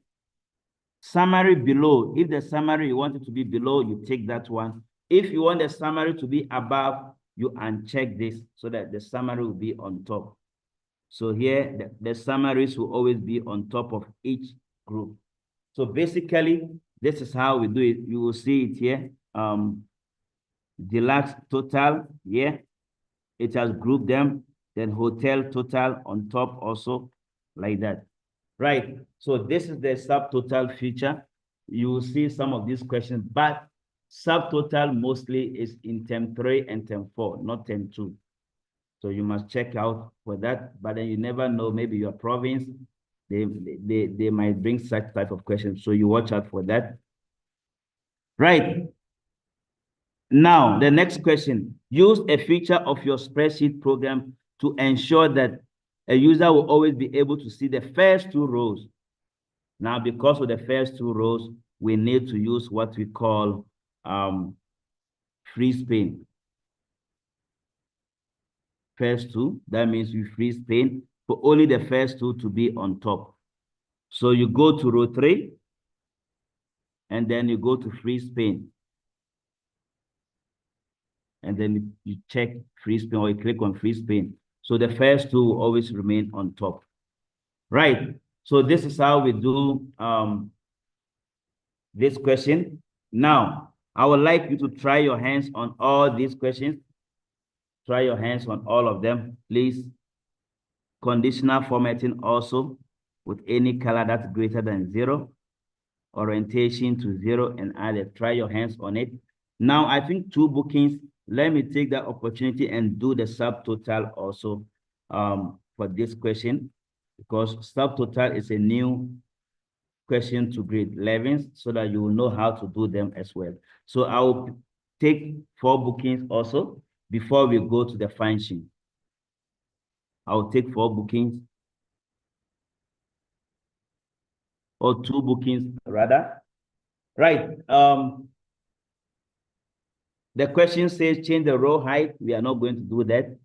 Summary below. If the summary, you want it to be below, you take that one. If you want the summary to be above, you uncheck this so that the summary will be on top. So here, the summaries will always be on top of each group. So basically, this is how we do it. You will see it here. Deluxe total, yeah. It has grouped them. Then hotel total on top also, like that. Right. So this is the subtotal feature. You will see some of these questions, but subtotal mostly is in term 3 and term 4, not term 2. So you must check out for that, but then you never know, maybe your province, they might bring such type of questions. So you watch out for that. Right. Now, the next question, Use a feature of your spreadsheet program to ensure that a user will always be able to see the first two rows. Now, because of the first two rows, we need to use what we call freeze pane. First two, that means we freeze pane for only the first two to be on top. So you go to row 3, and then you go to freeze pane. And then you check freeze pane or you click on freeze pane. So the first two will always remain on top. Right. So this is how we do this question. Now, I would like you to try your hands on all these questions. Try your hands on all of them, please. Conditional formatting also with any color that's greater than 0. Orientation to 0 and add. Try your hands on it. Now, I think 2 bookings. Let me take that opportunity and do the subtotal also for this question, because subtotal is a new question to grade 11, so that you will know how to do them as well. So I will take 4 bookings also before we go to the function. I will take 4 bookings, or 2 bookings rather. Right. The question says change the row height. We are not going to do that.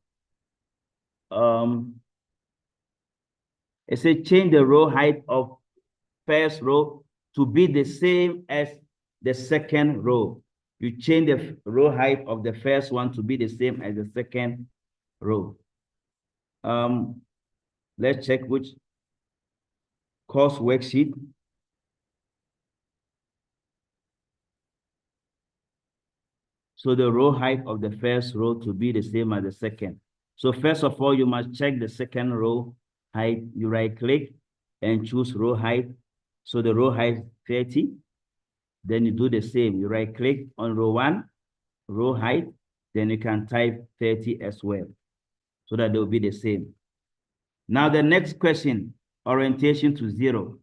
It says change the row height of first row to be the same as the second row. You change the row height of the first one to be the same as the second row. Let's check which course worksheet. So the row height of the first row to be the same as the second. So first of all, you must check the second row height. You right click and choose row height. So the row height is 30. Then you do the same. You right click on row 1, row height. Then you can type 30 as well, so that they will be the same. Now the next question, orientation to 0.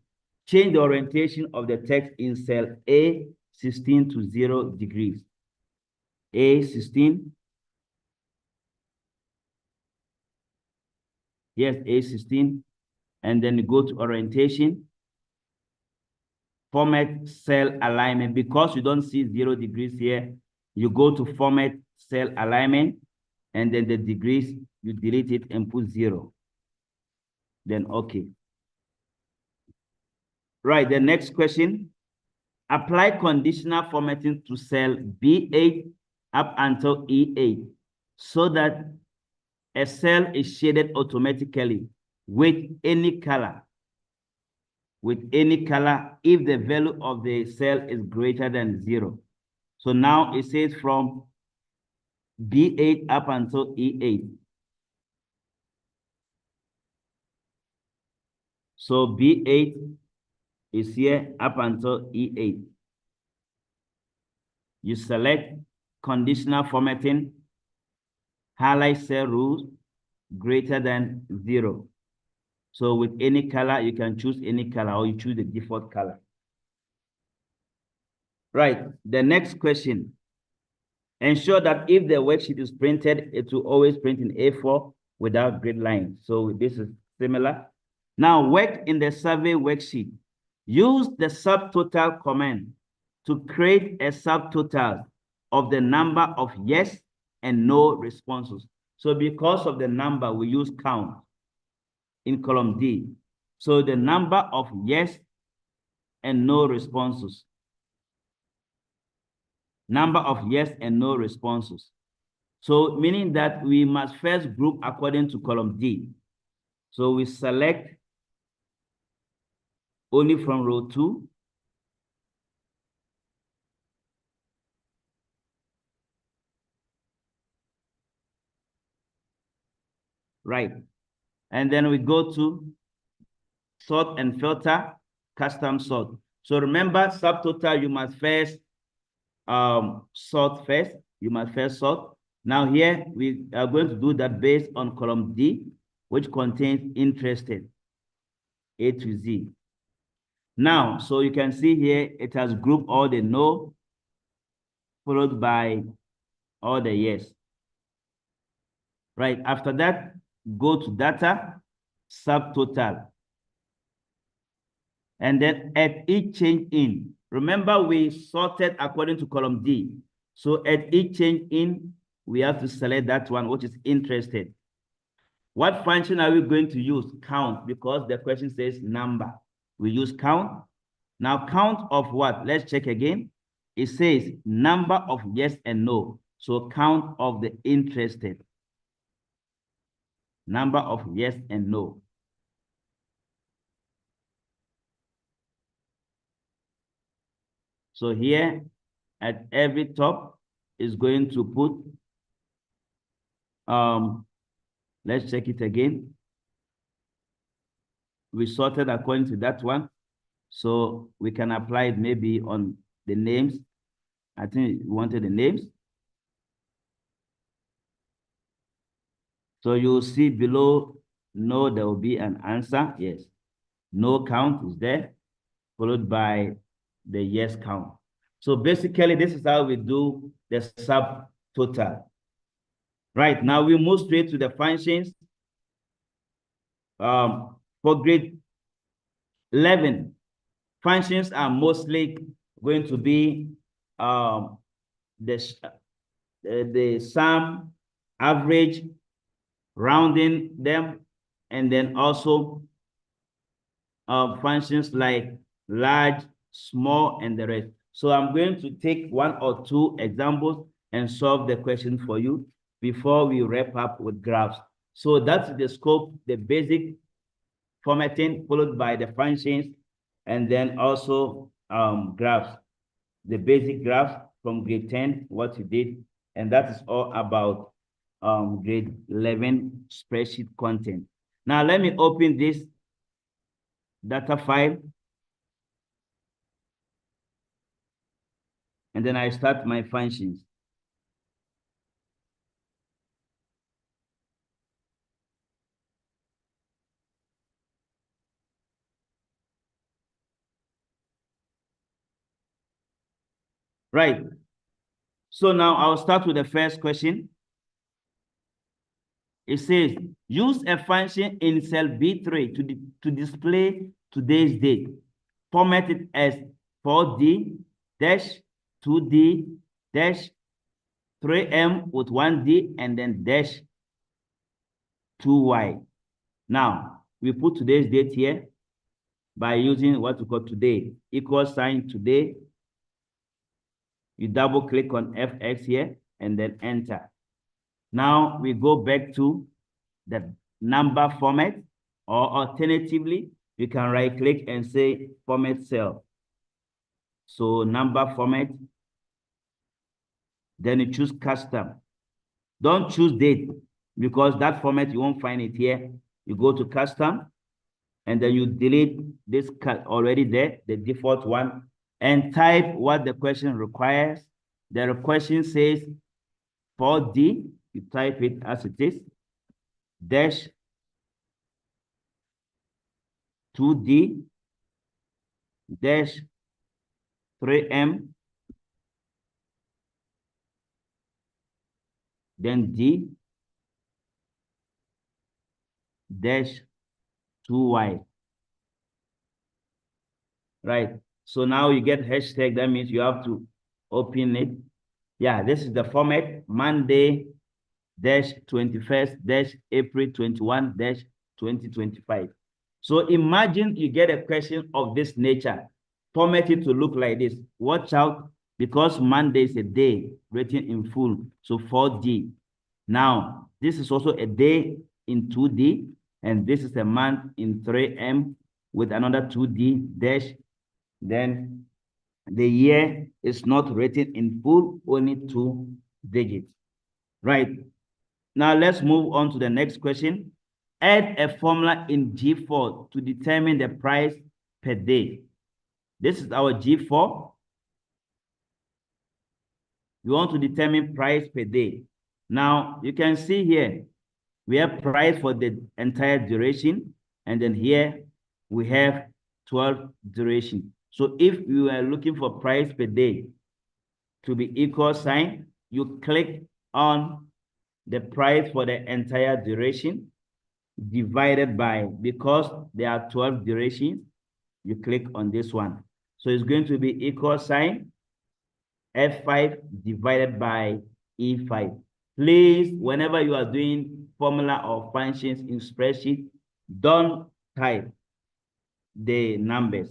Change the orientation of the text in cell A16 to 0 degrees. A16. Yes, A16. And then you go to orientation. Format cell alignment. Because you don't see 0 degrees here, you go to format cell alignment, and then the degrees, you delete it and put 0. Then okay. Right, the next question. Apply conditional formatting to cell B8 up until E8 so that a cell is shaded automatically with any color. With any color if the value of the cell is greater than 0. So now it says from B8 up until E8. So B8 is here up until E8. You select conditional formatting, highlight cell rules greater than 0. So with any color, you can choose any color, or you choose the default color. Right, the next question. Ensure that if the worksheet is printed, it will always print in A4 without grid lines. So this is similar. Now work in the survey worksheet. Use the subtotal command to create a subtotal of the number of yes and no responses. So because of the number, we use count in column D. So the number of yes and no responses. Number of yes and no responses. So meaning that we must first group according to column D. So we select only from row 2. Right. And then we go to sort and filter, custom sort. So remember, subtotal, you must first sort first. You must first sort. Now here, we are going to do that based on column D, which contains interested, A to Z. Now, so you can see here, it has grouped all the no, followed by all the yes. Right, after that, go to data, subtotal. And then at each change in, remember we sorted according to column D. So at each change in, we have to select that one which is interested. What function are we going to use? Count, because the question says number. We use count. Now count of what? Let's check again. It says number of yes and no. So count of the interested. Number of yes and no. So here at every top is going to put, let's check it again. We sorted according to that one. So we can apply it maybe on the names. I think we wanted the names. So you'll see below, no, there will be an answer. Yes. No count is there, followed by the yes count. So basically, this is how we do the subtotal. Right, now we move straight to the functions. For grade 11, functions are mostly going to be the sum, average, rounding them, and then also functions like large, small, and the rest. So I'm going to take one or two examples and solve the question for you before we wrap up with graphs. So that's the scope, the basic formatting, followed by the functions, and then also graphs, the basic graph from grade 10, what you did, and that is all about grade 11 spreadsheet content. Now let me open this data file, and then I start my functions. Right. So now I'll start with the first question. It says, use a function in cell B3 to display today's date. Format it as 4D dash 2D dash 3M with 1D and then dash 2Y. Now, we put today's date here by using what we call today, equal sign today. You double click on FX here and then enter. Now we go back to the number format, or alternatively, you can right click and say format cell. So number format, then you choose custom. Don't choose date because that format, you won't find it here. You go to custom and then you delete this already there, the default one, and type what the question requires. The question says 4D, you type it as it is, dash 2D dash 3M, then D dash 2Y. Right. So now you get hashtag. That means you have to open it. Yeah, this is the format. Monday dash 21st dash April 21 dash 2025. So imagine you get a question of this nature. Format it to look like this. Watch out, because Monday is a day written in full. So 4D. Now, this is also a day in 2D, and this is a month in 3M with another 2D dash. Then the year is not written in full, only 2 digits. Right. Now let's move on to the next question. Add a formula in G4 to determine the price per day. This is our G4. We want to determine price per day. Now you can see here, we have price for the entire duration. And then here we have 12 duration. So if you are looking for price per day to be equal sign, you click on the price for the entire duration divided by, because there are 12 durations, you click on this one. So it's going to be equal sign F5 divided by E5. Please, whenever you are doing formula or functions in spreadsheet, don't type the numbers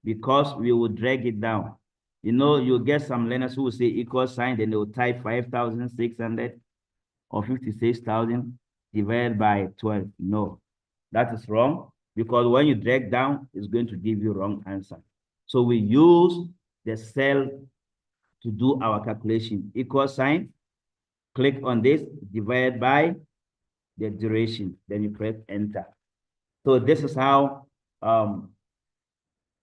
because we will drag it down. You know, you'll get some learners who will say equal sign, then they will type 5,600 or 56,000 divided by 12. No, that is wrong because when you drag down, it's going to give you wrong answer. So we use the cell to do our calculation. Equal sign, click on this, divide by the duration, then you press enter. So this is how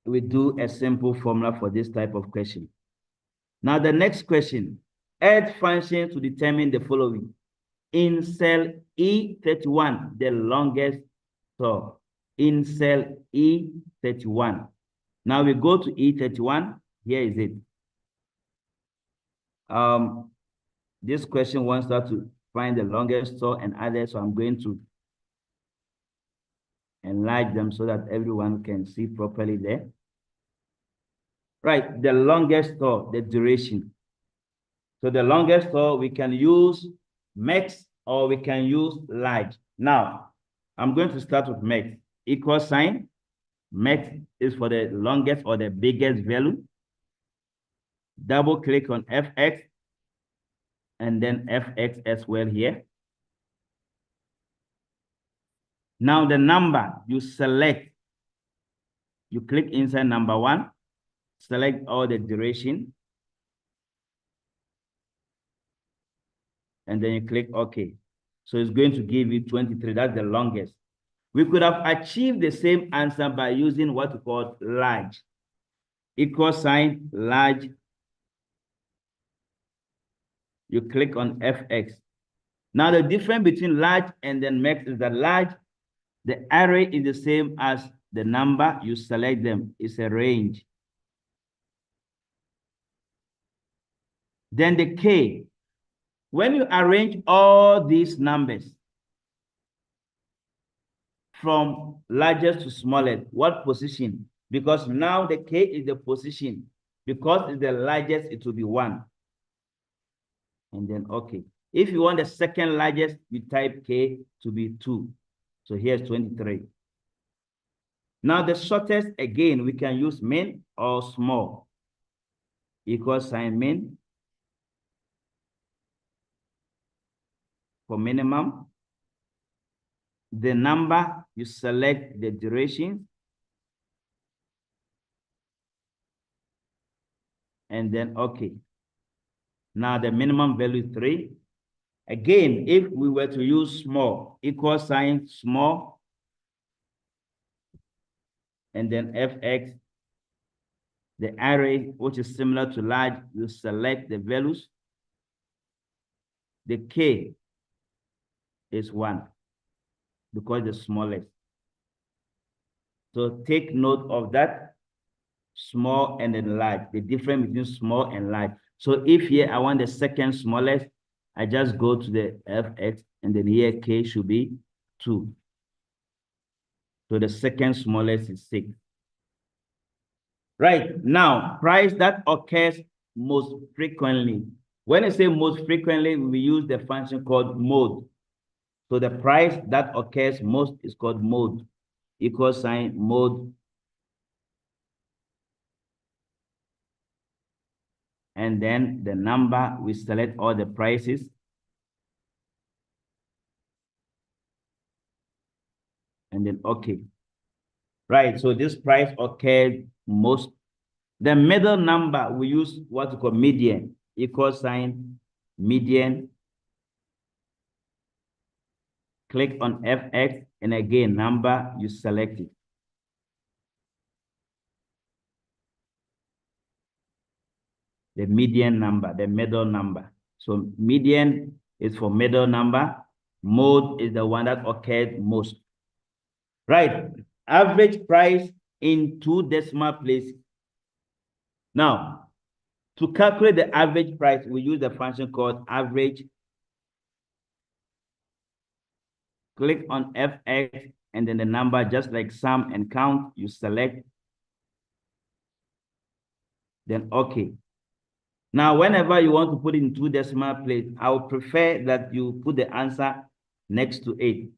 we do a simple formula for this type of question. Now the next question, add functions to determine the following. In cell E31, the longest store. In cell E31. Now we go to E31. Here is it. This question wants us to find the longest store and others, so I'm going to enlarge them so that everyone can see properly there. Right, the longest store, the duration. So the longest store, we can use max or we can use large. Now, I'm going to start with max. Equal sign. Max is for the longest or the biggest value. Double click on FX and then FX as well here. Now the number you select, you click inside number 1, select all the duration, and then you click OK. So it's going to give you 23. That's the longest. We could have achieved the same answer by using what we call large. Equal sign, large. You click on FX. Now the difference between large and then max is that large, the array is the same as the number you select them. It's a range. Then the K. When you arrange all these numbers from largest to smallest, what position? Because now the K is the position. Because it's the largest, it will be 1. And then OK. If you want the second largest, you type K to be 2. So here's 23. Now the shortest, again, we can use min or small. Equal sign min for minimum. The number, you select the duration. And then OK. Now the minimum value is 3. Again, if we were to use small, equal sign small, and then FX, the array, which is similar to large, you select the values. The K is 1 because the smallest. So take note of that, small and then large, the difference between small and large. So if here I want the second smallest, I just go to the FX and then here K should be 2. So the second smallest is 6. Right, now, price that occurs most frequently. When I say most frequently, we use the function called mode. So the price that occurs most is called mode. Equal sign mode. And then the number, we select all the prices. And then OK. Right, so this price occurs most. The middle number, we use what we call median. Equal sign median. Click on FX, and again, number, you select it. The median number, the middle number. So median is for middle number. Mode is the one that occurred most. Right, average price in 2 decimal places. Now, to calculate the average price, we use the function called average click on FX, and then the number, just like sum and count, you select, then okay. Now, whenever you want to put it in 2 decimal place, I would prefer that you put the answer next to it.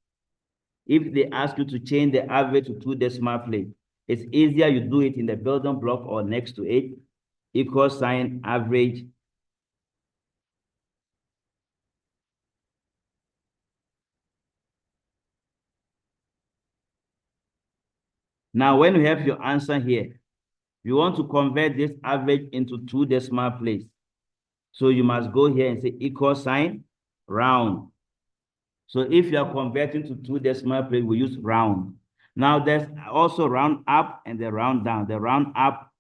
If they ask you to change the average to 2 decimal place, it's easier you do it in the building block or next to it, equal sign average. Now, when you have your answer here, you want to convert this average into 2 decimal place. So you must go here and say equal sign round. So if you are converting to 2 decimal place, we use round. Now there's also round up and the round down. The round up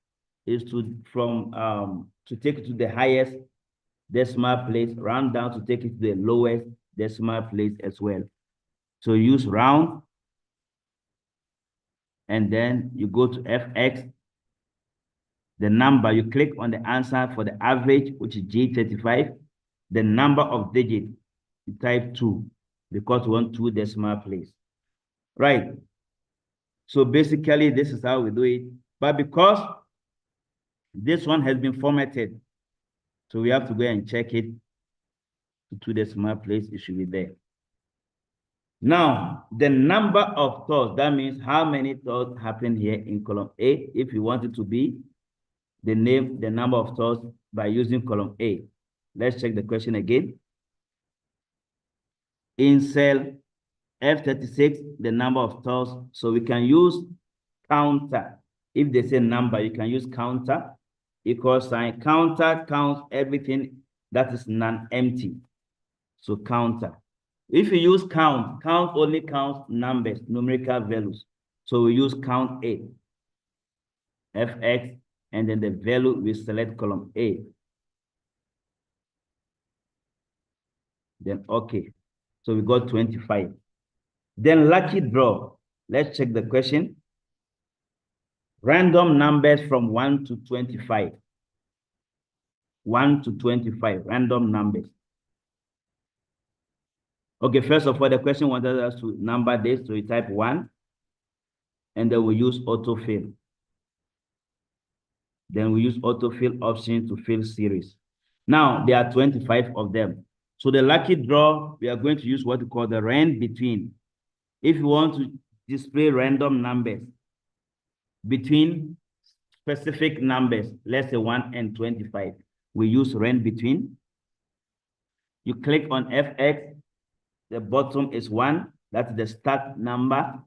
is to take it to the highest decimal place, round down to take it to the lowest decimal place as well. So use round, and then you go to FX. The number, you click on the answer for the average, which is G35. The number of digits, you type 2, because we want 2 decimal place. Right. So basically, this is how we do it. But because this one has been formatted, so we have to go and check it to 2 decimal place. It should be there. Now, the number of thoughts, that means how many thoughts happen here in column A. If you want it to be the number of thoughts by using column A. Let's check the question again. In cell F36, the number of thoughts, so we can use counter. If they say number, you can use counter, equal sign. Counter counts everything that is non-empty. So counter. If you use count, count only counts numbers, numerical values. So we use count A, FX, and then the value, we select column A. Then okay. So we got 25. Then lucky draw. Let's check the question. Random numbers from 1 to 25. 1 to 25, random numbers. Okay, first of all, the question wanted us to number this, so we type 1, and then we use autofill. Then we use autofill option to fill series. Now, there are 25 of them. So the lucky draw, we are going to use what we call the rand between. If you want to display random numbers between specific numbers, let's say 1 and 25, we use rand between. You click on FX, the bottom is 1, that's the start number.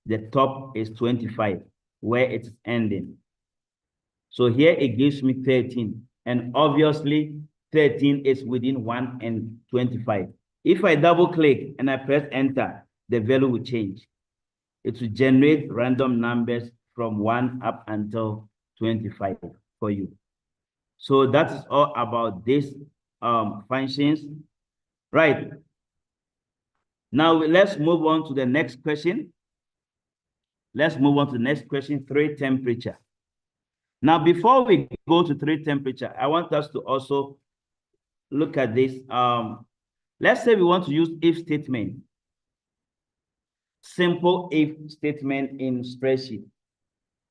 The top is 25, where it's ending. So here it gives me 13, and obviously 13 is within 1 and 25. If I double click and I press enter, the value will change. It will generate random numbers from 1 up until 25 for you. So that is all about these functions. Right. Now let's move on to the next question. Let's move on to the next question, 3 temperature. Now, before we go to 3 temperature, I want us to also look at this. Let's say we want to use if statement. Simple if statement in spreadsheet.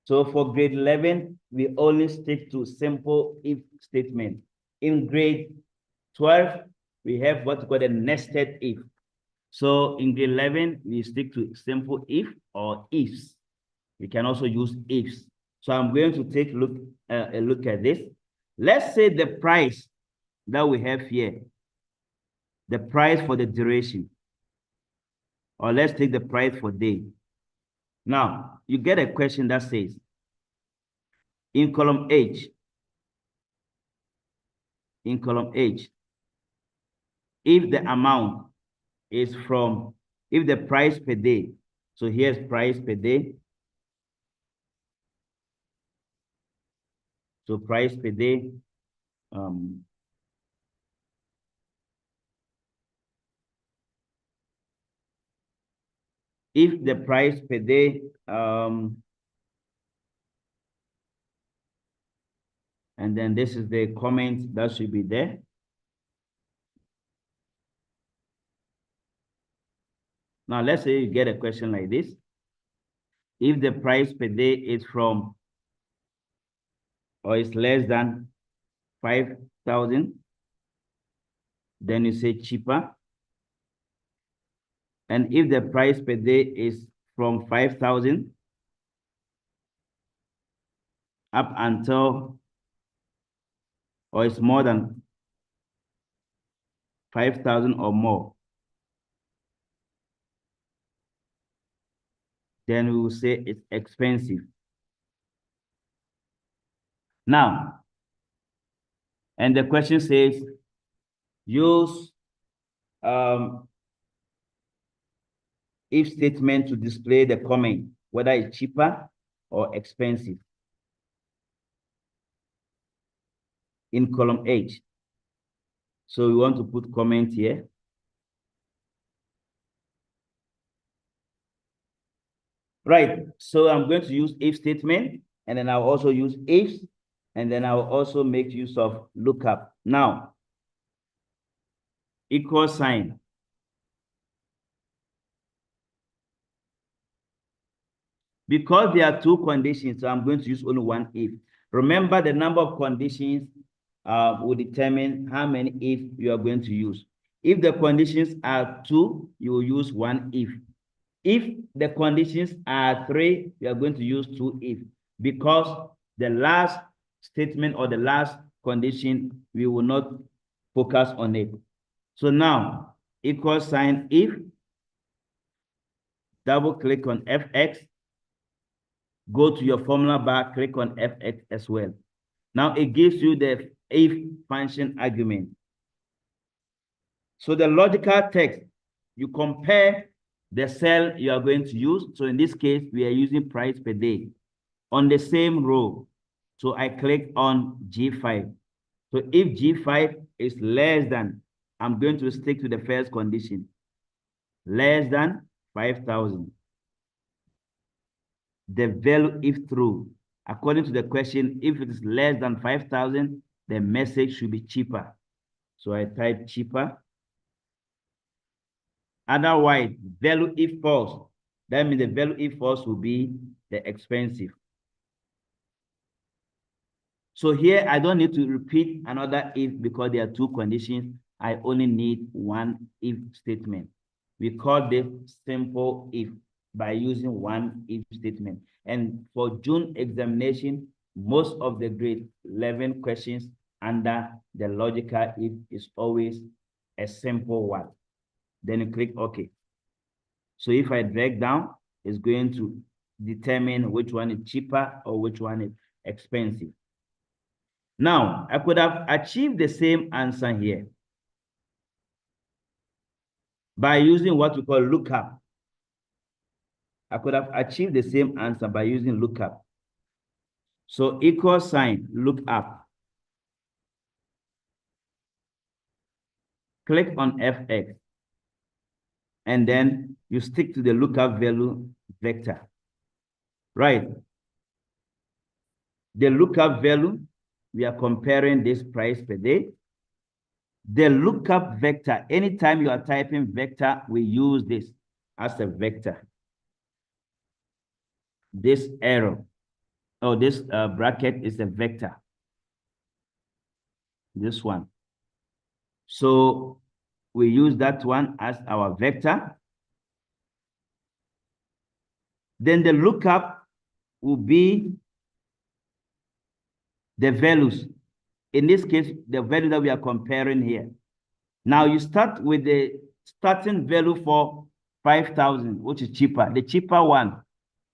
So for grade 11, we only stick to simple if statement. In grade 12, we have what we call a nested if. So in grade 11, we stick to simple if or ifs. We can also use ifs. So I'm going to take a look at this. Let's say the price that we have here, the price for the duration, or let's take the price for day. Now, you get a question that says, in column H, if the amount is from, if the price per day, so here's price per day. So price per day, if the price per day, and then this is the comment that should be there. Now, let's say you get a question like this. If the price per day is from or is less than 5,000, then you say cheaper. And if the price per day is from 5,000 up until or it's more than 5,000 or more, then we will say it's expensive. Now, and the question says, use if statement to display the comment, whether it's cheaper or expensive in column H. So we want to put comment here. Right, so I'm going to use if statement, and then I'll also use if, and then I'll also make use of lookup. Now, equal sign. Because there are two conditions, so I'm going to use only one if. Remember, the number of conditions will determine how many if you are going to use. If the conditions are 2, you will use one if. If the conditions are 3, you are going to use 2 if, because the last statement or the last condition, we will not focus on it. So now, equal sign if, double click on fx, go to your formula bar, click on fx as well. Now it gives you the if function argument. So the logical text, you compare the cell you are going to use. So in this case, we are using price per day on the same row. So I click on G5. So if G5 is less than, I'm going to stick to the first condition, less than 5,000. The value if true. According to the question, if it is less than 5,000, the message should be cheaper. So I type cheaper. Otherwise, value if false. That means the value if false will be the expensive. So here, I don't need to repeat another if because there are two conditions. I only need one if statement. We call this simple if by using one if statement. And for June examination, most of the grade 11 questions under the logical if is always a simple one. Then you click OK. So if I drag down, it's going to determine which one is cheaper or which one is expensive. Now, I could have achieved the same answer here by using what we call lookup. I could have achieved the same answer by using lookup. So equal sign, lookup. Click on fx. And then you stick to the lookup value vector. Right. The lookup value, we are comparing this price per day. The lookup vector, anytime you are typing vector, we use this as a vector. This arrow, or this bracket is a vector. This one. So we use that one as our vector. Then the lookup will be the values. In this case, the value that we are comparing here. Now you start with the starting value for 5,000, which is cheaper, the cheaper one.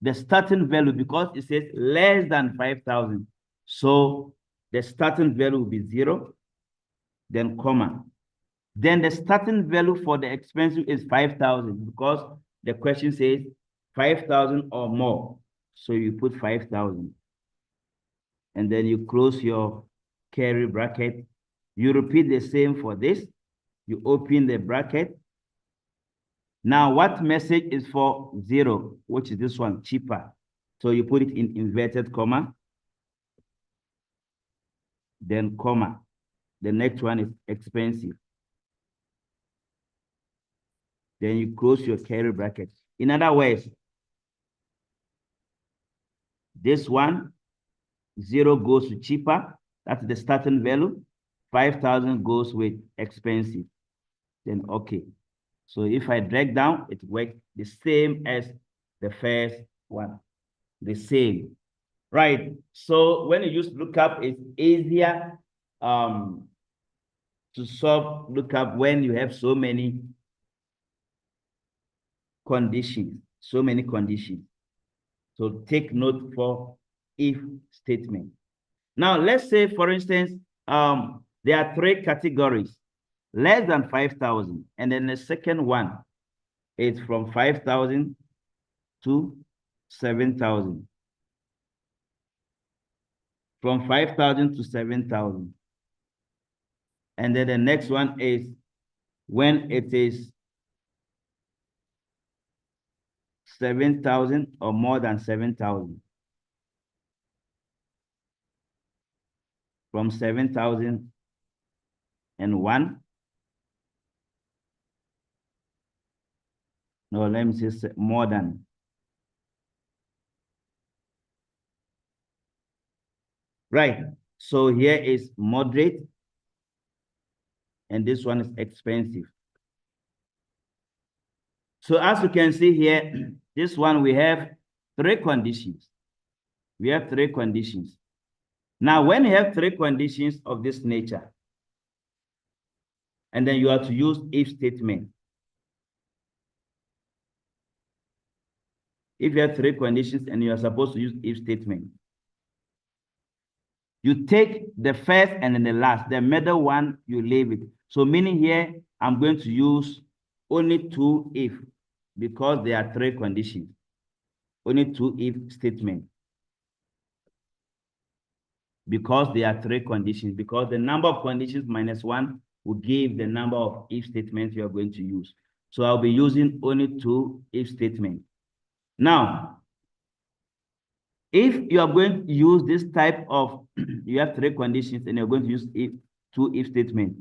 The starting value, because it says less than 5,000. So the starting value will be 0, then comma. Then the starting value for the expensive is 5,000 because the question says 5,000 or more. So you put 5,000. And then you close your curly bracket. You repeat the same for this. You open the bracket. Now, what message is for 0, which is this one, cheaper? So you put it in inverted comma, then comma. The next one is expensive. then you close your curly bracket. In other words, this one, 0 goes to cheaper. That's the starting value. 5,000 goes with expensive. Then okay. So if I drag down, it works the same as the first one. The same. Right. So when you use lookup, it's easier to solve lookup when you have so many conditions. So many conditions. So take note for if statement. Now, let's say, for instance, there are 3 categories, less than 5,000. And then the second one is from 5,000 to 7,000. From 5,000 to 7,000. And then the next one is when it is 7,000 or more than 7,000. From 7,001. No, let me say more than. Right. So here is moderate. And this one is expensive. So as you can see here, this one we have 3 conditions. We have 3 conditions. Now, when you have 3 conditions of this nature, and then you have to use if statement. If you have 3 conditions and you are supposed to use if statement, you take the first and then the last, the middle one, you leave it. So meaning here, I'm going to use only 2 if, because there are 3 conditions. Only 2 if statement. Because there are 3 conditions, because the number of conditions minus 1 will give the number of if statements you are going to use. So I'll be using only 2 if statements. Now, if you are going to use this type of, you have 3 conditions and you're going to use 2 if statements,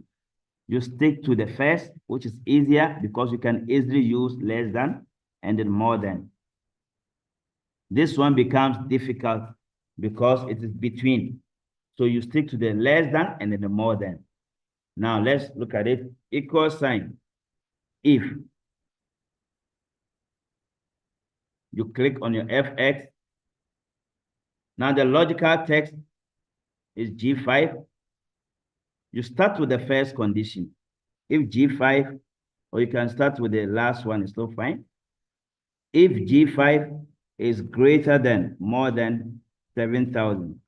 you stick to the first, which is easier because you can easily use less than and then more than. This one becomes difficult because it is between. So you stick to the less than and then the more than. Now let's look at it. Equal sign. If you click on your FX. Now the logical text is G5. You start with the first condition. If G5, or you can start with the last one, it's still fine. If G5 is greater than, more than 7,000.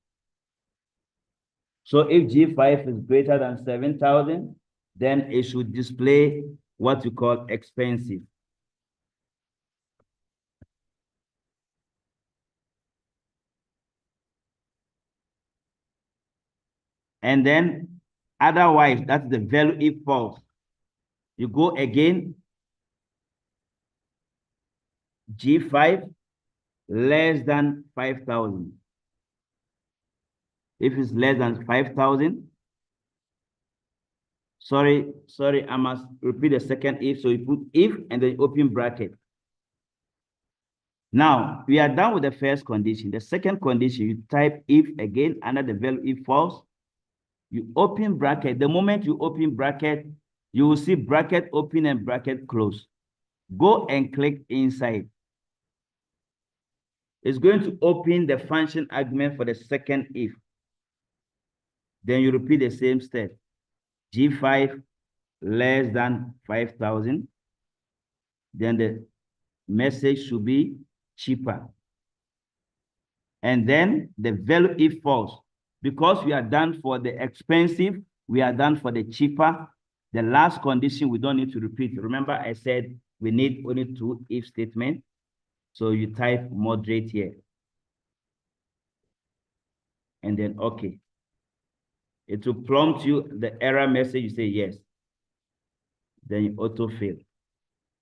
So if G5 is greater than 7,000, then it should display what we call expensive. And then otherwise, that's the value if false. You go again, G5 less than 5,000. If it's less than 5,000, sorry, I must repeat the second if. So you put if and then open bracket. Now, we are done with the first condition. The second condition, you type if again under the value if false. You open bracket. The moment you open bracket, you will see bracket open and bracket close. Go and click inside. It's going to open the function argument for the second if. Then you repeat the same step. G5 less than 5,000. Then the message should be cheaper. And then the value if false. Because we are done for the expensive, we are done for the cheaper. The last condition we don't need to repeat. Remember I said we need only 2 if statements. So you type moderate here. And then okay. It will prompt you the error message. You say yes. Then you auto fill.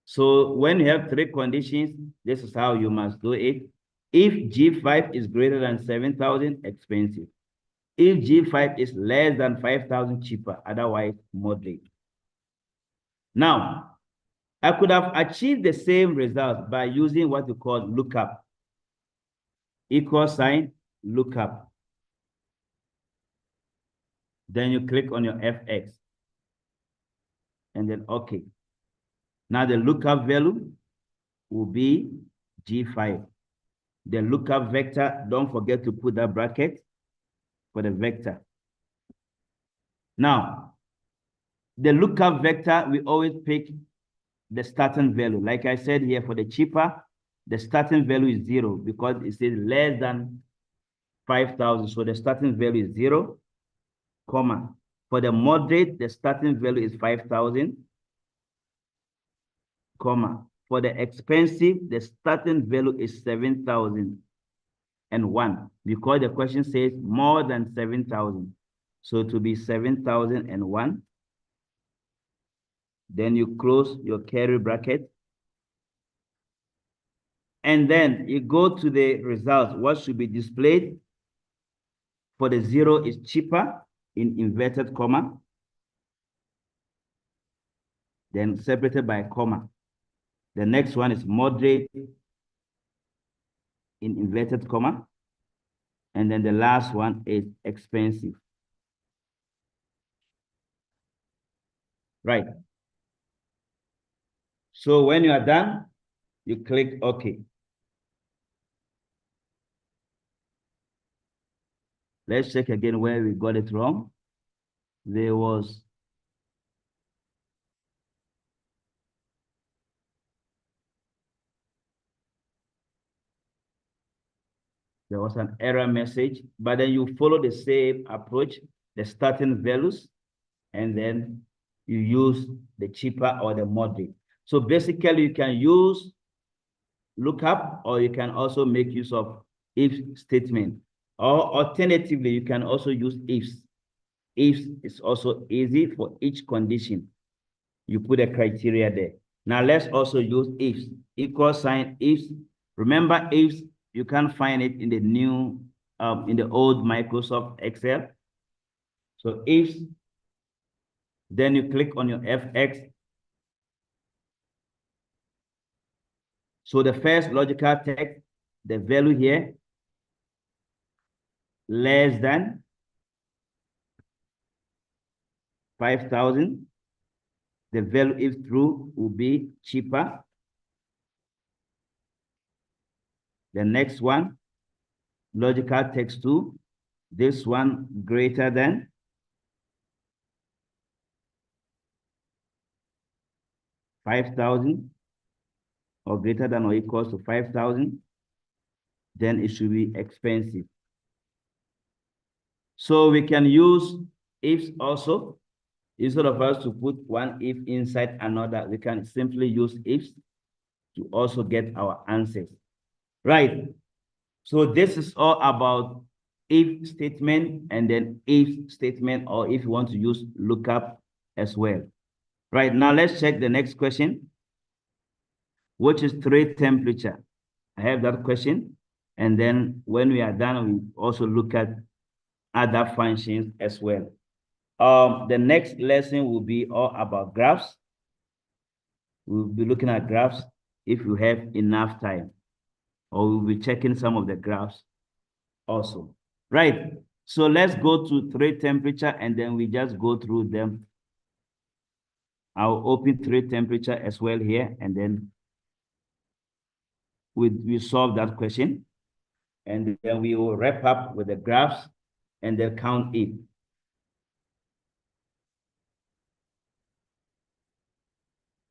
So when you have 3 conditions, this is how you must do it. If G5 is greater than 7,000, expensive. If G5 is less than 5,000, cheaper, otherwise moderate. Now, I could have achieved the same result by using what we call lookup. Equal sign, lookup. Then you click on your FX. And then OK. Now the lookup value will be G5. The lookup vector, don't forget to put that bracket for the vector. Now, the lookup vector, we always pick the starting value. Like I said here, for the cheaper, the starting value is 0 because it says less than 5,000. So the starting value is 0, comma. For the moderate, the starting value is 5,000, comma. For the expensive, the starting value is 7,001 because the question says more than 7,000. So to be 7,001, then you close your curly bracket. And then you go to the results. What should be displayed? For the 0 is cheaper in inverted comma. Then separated by a comma. The next one is moderate in inverted comma. And then the last one is expensive. Right. So when you are done, you click OK. Let's check again where we got it wrong. There was an error message, but then you follow the same approach, the starting values, and then you use the cheaper or the moderate. So basically, you can use lookup, or you can also make use of if statement. Or alternatively, you can also use ifs. Ifs is also easy for each condition. You put a criteria there. Now let's also use ifs. Equal sign ifs. Remember ifs, you can't find it in the new, in the old Microsoft Excel. So ifs, then you click on your FX. So the first logical text, the value here, less than 5,000. The value, if true, will be cheaper. The next one, logical text 2, this one greater than 5,000 or greater than or equals to 5,000, then it should be expensive. So we can use ifs also. Instead of us to put one if inside another, we can simply use ifs to also get our answers. Right. So this is all about if statement and then if statement, or if you want to use lookup as well. Right, now let's check the next question, which is trade temperature. I have that question. And then when we are done, we also look at other functions as well. The next lesson will be all about graphs. We'll be looking at graphs if you have enough time, or we'll be checking some of the graphs also. Right, so let's go to trade temperature and then we just go through them. I'll open trade temperature as well here, and then we solve that question. And then we will wrap up with the graphs and then count it.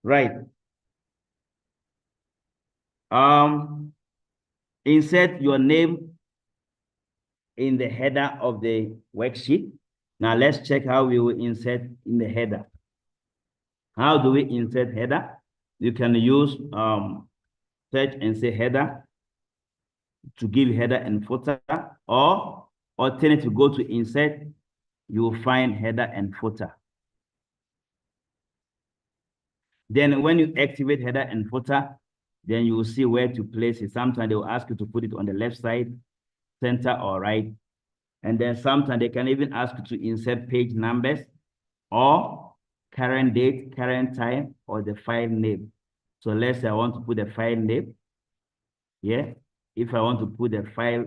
Right. Insert your name in the header of the worksheet. Now let's check how we will insert in the header. How do we insert header? You can use search and say header to give header and footer, or alternative, go to insert, you will find header and footer. Then when you activate header and footer, then you will see where to place it. Sometimes they will ask you to put it on the left side, center, or right. And then sometimes they can even ask you to insert page numbers or current date, current time, or the file name. So let's say I want to put the file name here. If I want to put the file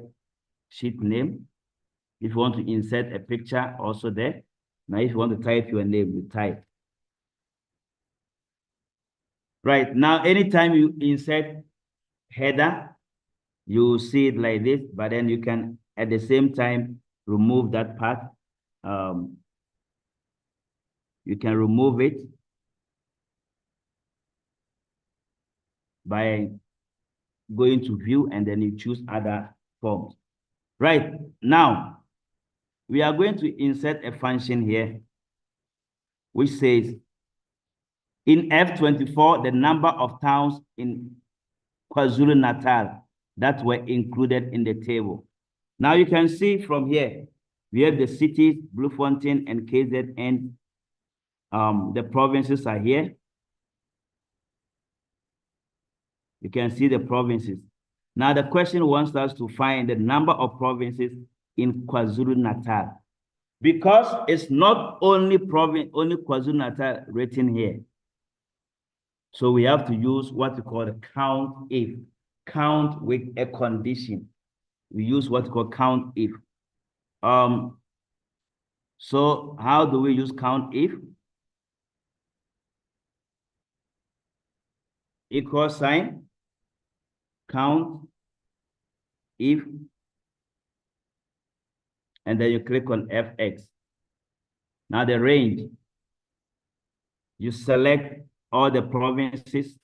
sheet name, if you want to insert a picture also there. Now, if you want to type your name, you type. Right, now, anytime you insert header, you see it like this, but then you can, at the same time, remove that part. You can remove it by going to view, and then you choose other forms. Right, now, we are going to insert a function here, which says, in F24, the number of towns in KwaZulu-Natal that were included in the table. Now you can see from here, we have the cities, Bloemfontein and KZN. The provinces are here. You can see the provinces. Now the question wants us to find the number of provinces in KwaZulu-Natal, because it's not only KwaZulu-Natal written here. So we have to use what we call the count if. Count with a condition. We use what we call count if. So how do we use count if? Equal sign, count if, and then you click on FX. Now the range, you select all the provinces.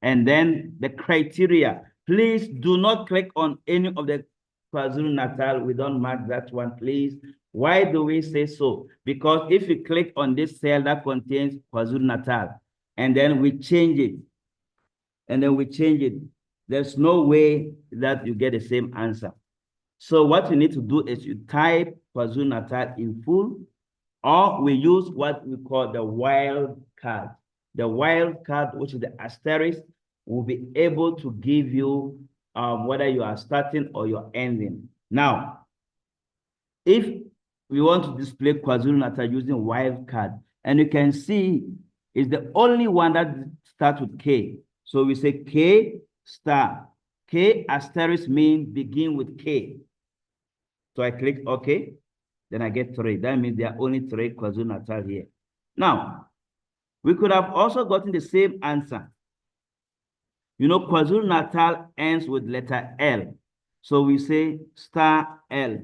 And then the criteria, please do not click on any of the KwaZulu-Natal. We don't mark that one, please. Why do we say so? Because if you click on this cell that contains KwaZulu-Natal, and then we change it, there's no way that you get the same answer. So what you need to do is you type KwaZulu-Natal in full, or we use what we call the wild card. The wild card, which is the asterisk, will be able to give you whether you are starting or you're ending. Now, if we want to display KwaZulu-Natal using wild card, and you can see it's the only one that starts with K. So we say K star. K asterisk means begin with K. So I click OK, then I get 3. That means there are only 3 KwaZulu-Natal here. Now, we could have also gotten the same answer. You know, KwaZulu-Natal ends with letter L. So we say star L.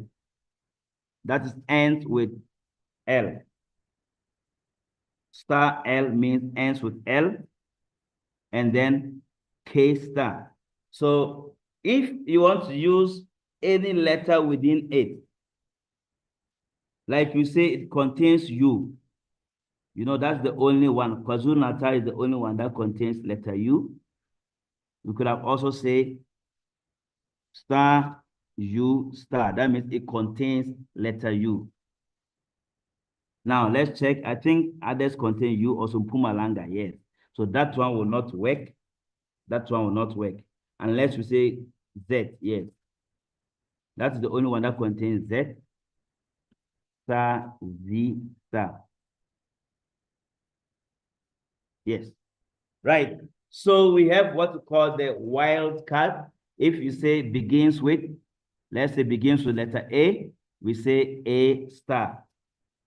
That is ends with L. Star L means ends with L, and then K star. So if you want to use any letter within it, like you say it contains U, you know, that's the only one. KwaZulu-Natal is the only one that contains letter U. We could have also said star U star. That means it contains letter U. Now let's check. I think others contain U, also Mpumalanga, yes. So that one will not work. That one will not work. Unless we say Z, yes. That's the only one that contains Z. Star, Z, star. Yes. Right. So we have what we call the wild card. If you say begins with, let's say begins with letter A, we say A star.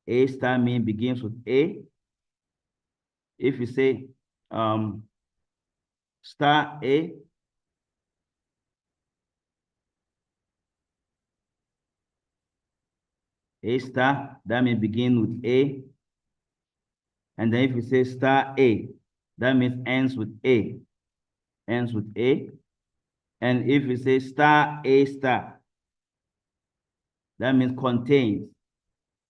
A star means begins with A. If you say star A, A star, that means begin with A. And then if you say star A, that means ends with A. Ends with A. And if you say star A star, that means contains.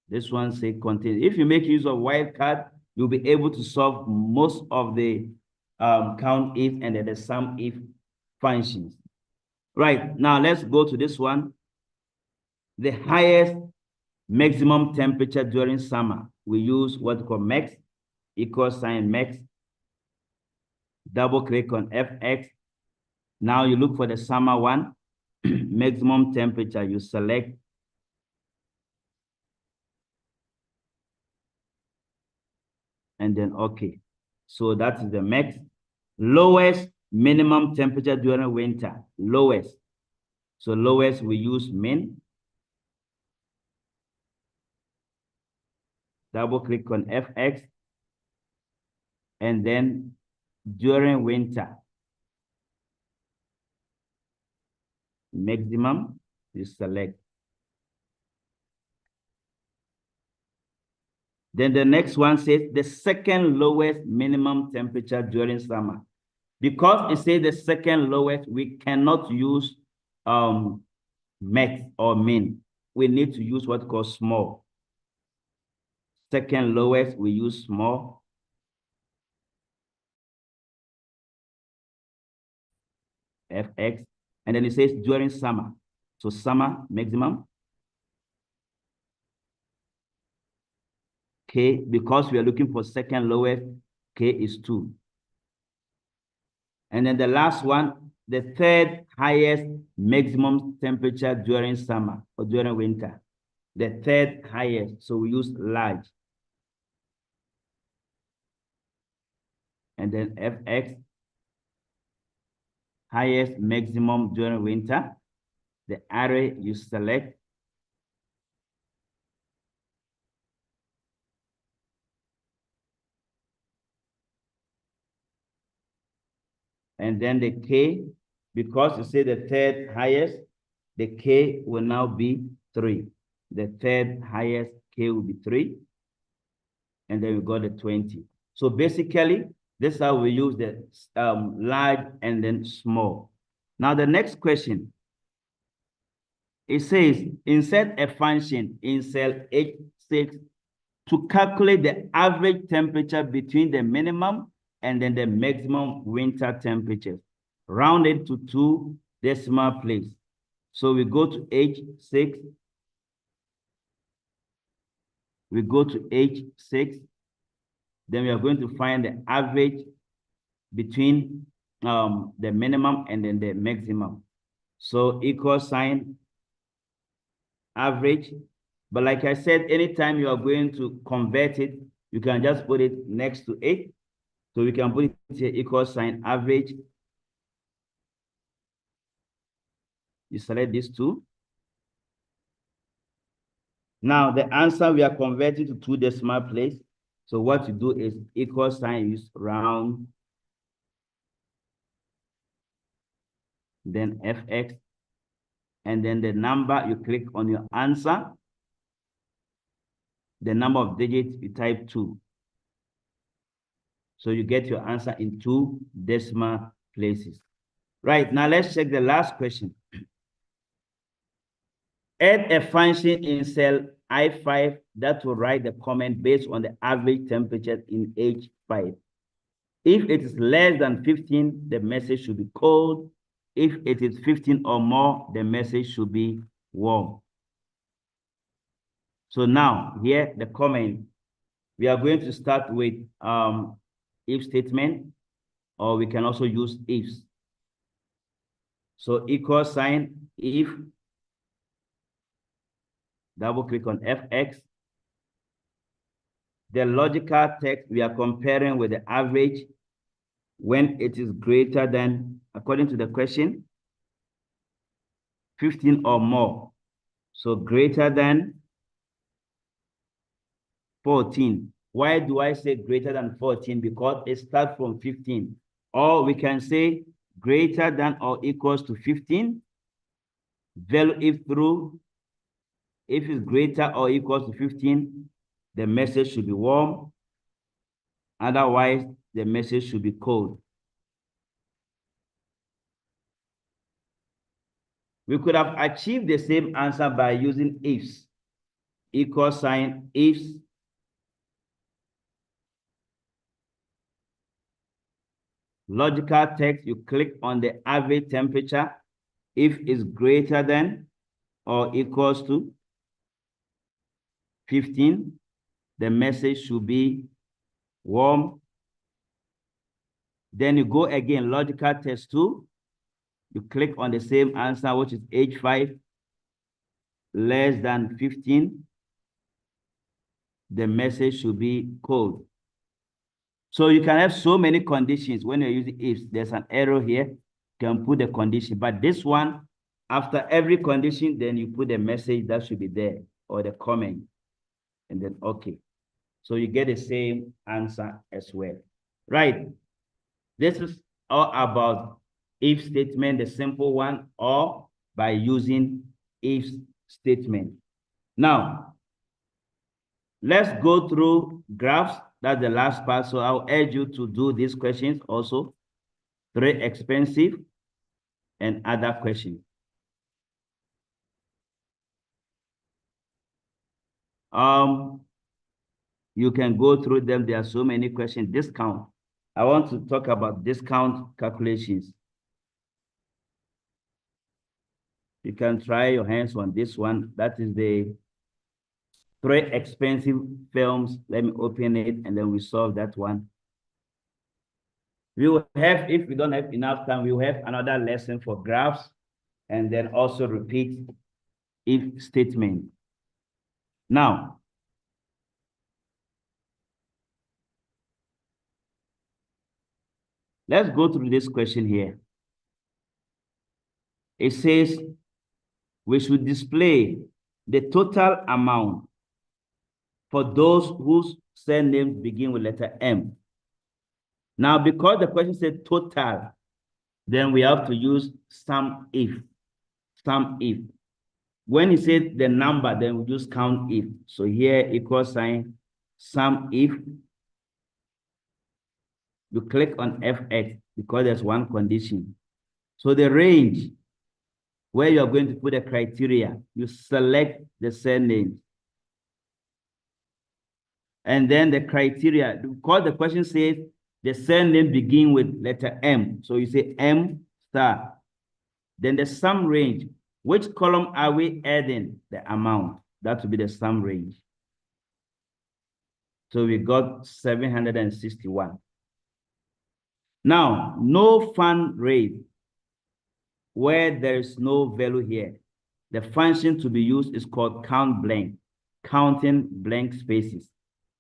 This one say contains. If you make use of wildcard, you'll be able to solve most of the count if and then the sum if functions. Right, now let's go to this one. The highest maximum temperature during summer. We use what we call max, equal sign max. Double click on FX. Now you look for the summer one, maximum temperature, you select. and then okay. So that is the max. Lowest minimum temperature during winter, lowest. So lowest we use min. Double click on FX. And then during winter, maximum, you select. Then the next one says the second lowest minimum temperature during summer. Because it says the second lowest, we cannot use max or min. We need to use what called small. Second lowest, we use small. FX. And then it says during summer. So summer maximum. K, because we are looking for second lowest, K is 2. And then the last one, the third highest maximum temperature during summer or during winter. The third highest, so we use large. And then FX, highest maximum during winter. The array you select. And then the K, because you say the third highest, the K will now be 3. The third highest K will be 3. And then we got the 20. So basically, this is how we use the large and then small. Now the next question, it says, insert a function in cell H6 to calculate the average temperature between the minimum and then the maximum winter temperatures. Round it to 2 decimal places. So we go to H6. We go to H6. Then we are going to find the average between the minimum and then the maximum. So equal sign average. But like I said, anytime you are going to convert it, you can just put it next to it. So we can put it here, equal sign average. You select these two. Now the answer we are converting to 2 decimal places. So what you do is equal sign, use round, then FX, and then the number, you click on your answer. The number of digits, you type 2. So you get your answer in 2 decimal places. Right, now let's check the last question. Add a function in cell I5 that will write the comment based on the average temperature in H5. If it is less than 15, the message should be cold. If it is 15 or more, the message should be warm. So now here, the comment, we are going to start with if statement, or we can also use ifs. So equal sign, if, double click on FX. The logical text, we are comparing with the average when it is greater than, according to the question, 15 or more. So greater than 14. Why do I say greater than 14? Because it starts from 15. Or we can say greater than or equals to 15. Value if true. If it's greater or equals to 15, the message should be warm. Otherwise, the message should be cold. We could have achieved the same answer by using ifs. Equal sign, ifs. Logical text, you click on the average temperature. If it's greater than or equals to 15, the message should be warm. Then you go again, logical test 2. You click on the same answer, which is H5, less than 15. The message should be cold. So you can have so many conditions when you're using ifs. There's an arrow here, you can put the condition. But this one, after every condition, then you put a message that should be there or the comment, and then okay. So you get the same answer as well. Right. This is all about if statement, the simple one, or by using if statement. Now, let's go through graphs. That's the last part. So I'll urge you to do these questions also. 3 expensive and other questions. You can go through them. There are so many questions. Discount. I want to talk about discount calculations. You can try your hands on this one. That is the 3 expensive films. Let me open it and then we solve that one. We will have, if we don't have enough time, we will have another lesson for graphs and then also repeat if statement. Now, let's go through this question here. It says we should display the total amount for those whose surnames begin with letter M. Now, because the question said total, then we have to use sum if. Sum if. When it says the number, then we use count if. So here, equal sign, sum if. You click on FX because there's one condition. So the range where you're going to put a criteria, you select the surname. And then the criteria, because the question says the surname begin with letter M. So you say M star. Then the sum range. Which column are we adding the amount? That would be the sum range. So we got 761. Now, no fund raised where there is no value here. The function to be used is called count blank, counting blank spaces.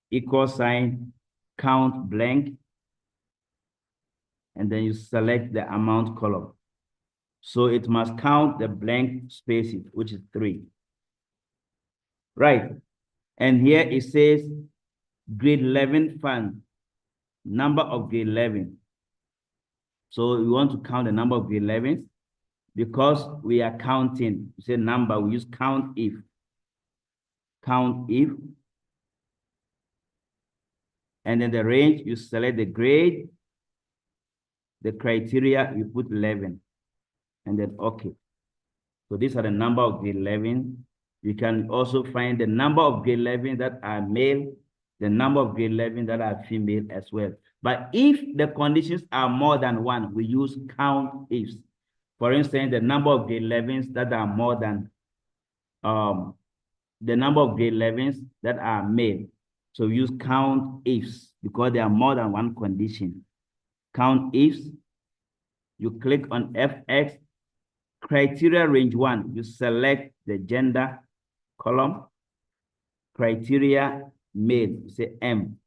Equal sign, count blank, and then you select the amount column. So it must count the blank spaces, which is 3. Right. And here it says grade 11 fund, number of grade 11. So we want to count the number of grade 11s because we are counting. You say number, we use count if. Count if. And then the range, you select the grade, the criteria, you put 11, and then okay. So these are the number of grade 11. You can also find the number of grade 11 that are male, the number of grade 11 that are female as well. But if the conditions are more than 1, we use count ifs. For instance, the number of grade 11s that are more than the number of grade 11s that are male. So we use count ifs because there are more than 1 condition. Count ifs, you click on FX, criteria range 1, you select the gender column, criteria male, you say M.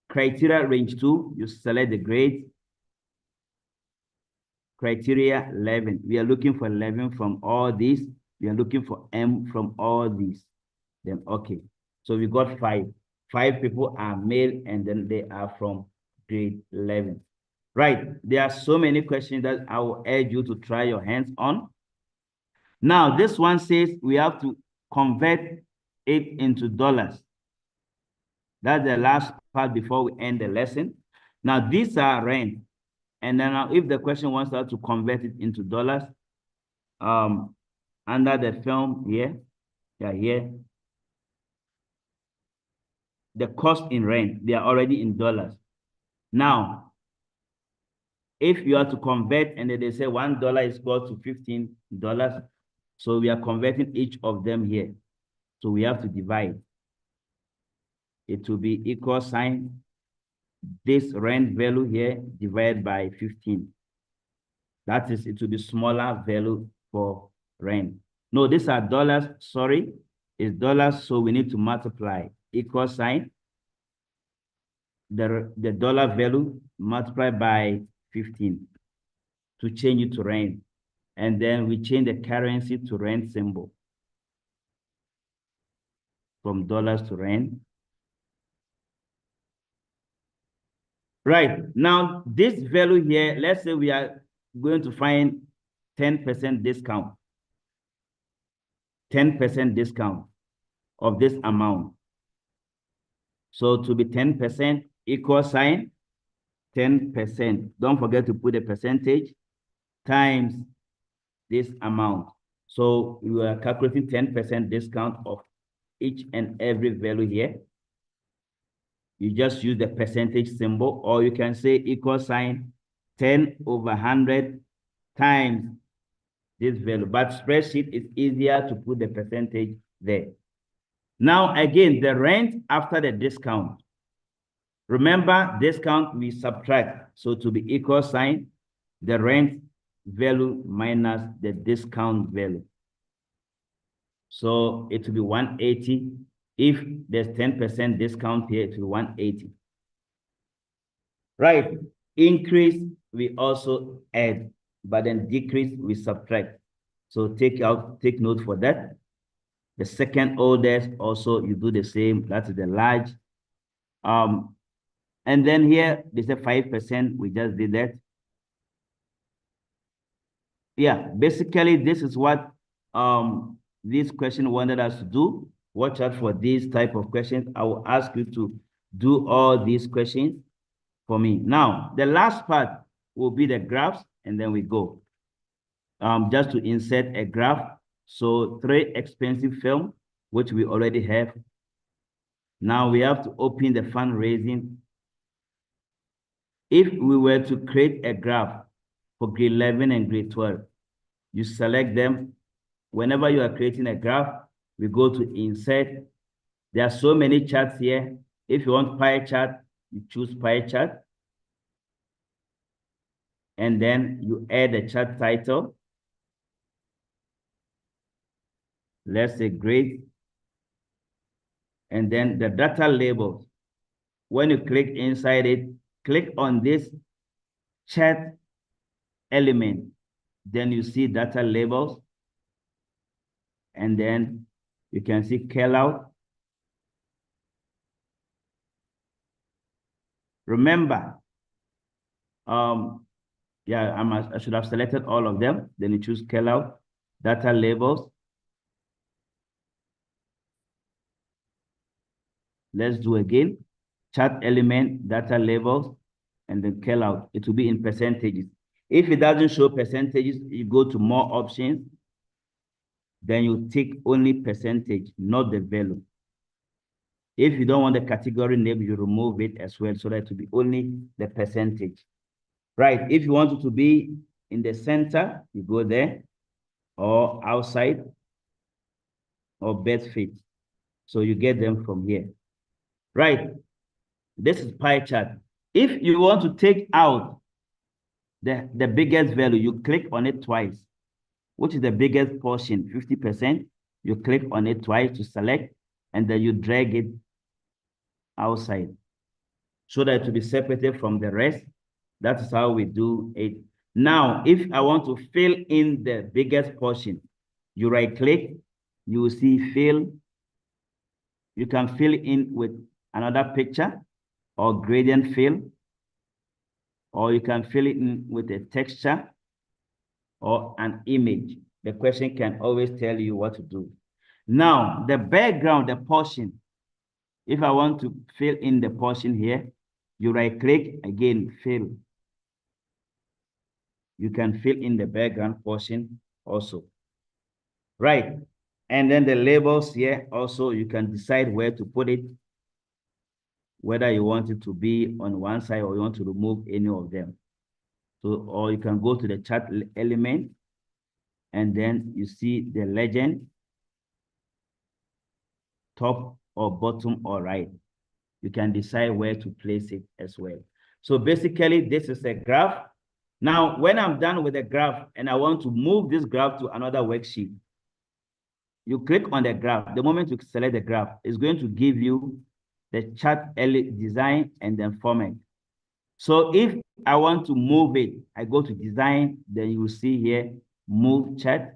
Criteria range 2, you select the grade, criteria 11. We are looking for 11 from all these. We are looking for M from all these. Then okay. So we got 5. 5 people are male and then they are from grade 11. Right. There are so many questions that I will urge you to try your hands on. Now, this one says we have to convert it into dollars. That's the last part before we end the lesson. Now, these are rent. And then now if the question wants us to convert it into dollars, under the film here, here, the cost in rent, they are already in dollars. Now, if you are to convert and they say $1 is equal to $15, so we are converting each of them here. So we have to divide. It will be equal sign, this rent value here divided by 15. That is, it will be smaller value for rent. No, these are dollars, sorry, it's dollars, so we need to multiply. Equal sign, the dollar value multiplied by 15 to change it to rand. And then we change the currency to rand symbol from dollars to rand. Right, now this value here, let's say we are going to find 10% discount. 10% discount of this amount. So to be 10% equal sign, 10%. Don't forget to put a percentage times this amount. So we are calculating 10% discount of each and every value here. You just use the percentage symbol, or you can say equal sign 10 over 100 times this value. But spreadsheet is easier to put the percentage there. Now, again, the rent after the discount. Remember, discount we subtract. So to be equal sign, the rent value minus the discount value. So it will be 180. If there's 10% discount here, it will be 180. Right. Increase, we also add, but then decrease, we subtract. So take note for that. The second oldest, also you do the same. That's the large. And then here, they say 5%. We just did that. Yeah, basically, this is what this question wanted us to do. Watch out for these type of questions. I will ask you to do all these questions for me. Now, the last part will be the graphs, and then we go. Just to insert a graph. So 3 expensive film, which we already have. Now we have to open the fundraising. If we were to create a graph for grade 11 and grade 12, you select them. Whenever you are creating a graph, we go to insert. There are so many charts here. If you want pie chart, you choose pie chart. And then you add a chart title. Let's say grade. And then the data labels. When you click inside it, click on this chart element. Then you see data labels. And then you can see call out. Remember, yeah, I should have selected all of them. Then you choose call out, data labels. Let's do again. Chart element, data labels, and then call out. It will be in percentages. If it doesn't show percentages, you go to more options. Then you tick only percentage, not the value. If you don't want the category name, you remove it as well, so that it will be only the percentage. Right, if you want it to be in the center, you go there, or outside, or best fit. So you get them from here. Right, this is pie chart. If you want to take out the biggest value, you click on it twice. Which is the biggest portion, 50%. You click on it twice to select, and then you drag it outside so that it will be separated from the rest. That is how we do it. Now, if I want to fill in the biggest portion, you right click, you will see fill. You can fill in with another picture or gradient fill, or you can fill it in with a texture or an image. The question can always tell you what to do. Now, the background, the portion, if I want to fill in the portion here, you right click, again, fill. You can fill in the background portion also. Right, and then the labels here also, you can decide where to put it, whether you want it to be on one side or you want to remove any of them. So, or you can go to the chart element, and then you see the legend, top or bottom or right. You can decide where to place it as well. So basically, this is a graph. Now, when I'm done with the graph and I want to move this graph to another worksheet, you click on the graph. The moment you select the graph, it's going to give you the chart design, and then format. So if I want to move it, I go to design, then you will see here, move chart.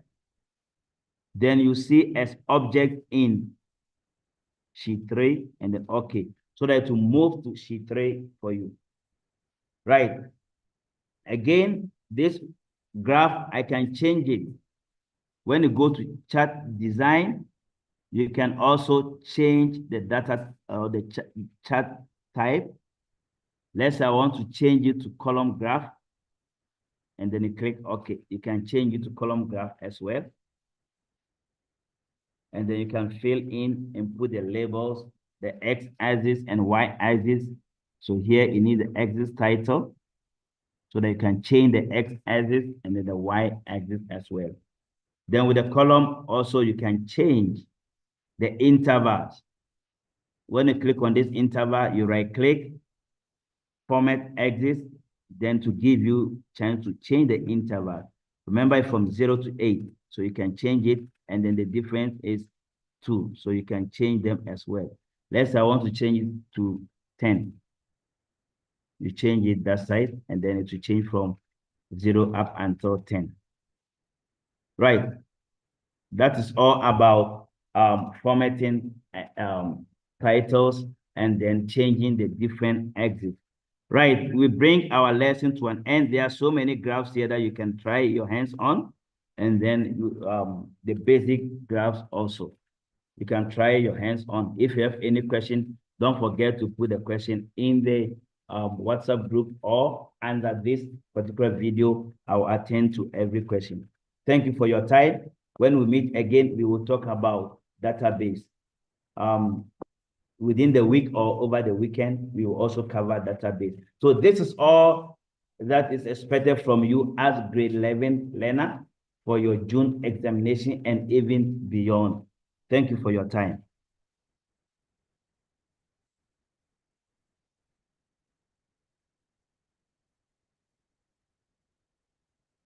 Then you see as object in sheet 3, and then okay. So that to move to sheet 3 for you. Right. Again, this graph, I can change it. When you go to chart design, you can also change the data or the chart type. Let's say I want to change it to column graph. And then you click OK. You can change it to column graph as well. And then you can fill in and put the labels, the x-axis and y-axis. So here you need the axis title, so that you can change the x-axis and then the y-axis as well. Then with the column, also you can change the intervals. When you click on this interval, you right-click, format axis, then to give you chance to change the interval. Remember, from 0 to 8, so you can change it, and then the difference is 2, so you can change them as well. Let's say I want to change it to 10. You change it that side, and then it will change from 0 up until 10. Right. That is all about formatting titles and then changing the different axes. Right, we bring our lesson to an end. There are so many graphs here that you can try your hands on, and then the basic graphs also. You can try your hands on. If you have any question, don't forget to put the question in the WhatsApp group or under this particular video. I will attend to every question. Thank you for your time. When we meet again, we will talk about database. Within the week or over the weekend, we will also cover database. So this is all that is expected from you as grade 11 learner for your June examination and even beyond. Thank you for your time.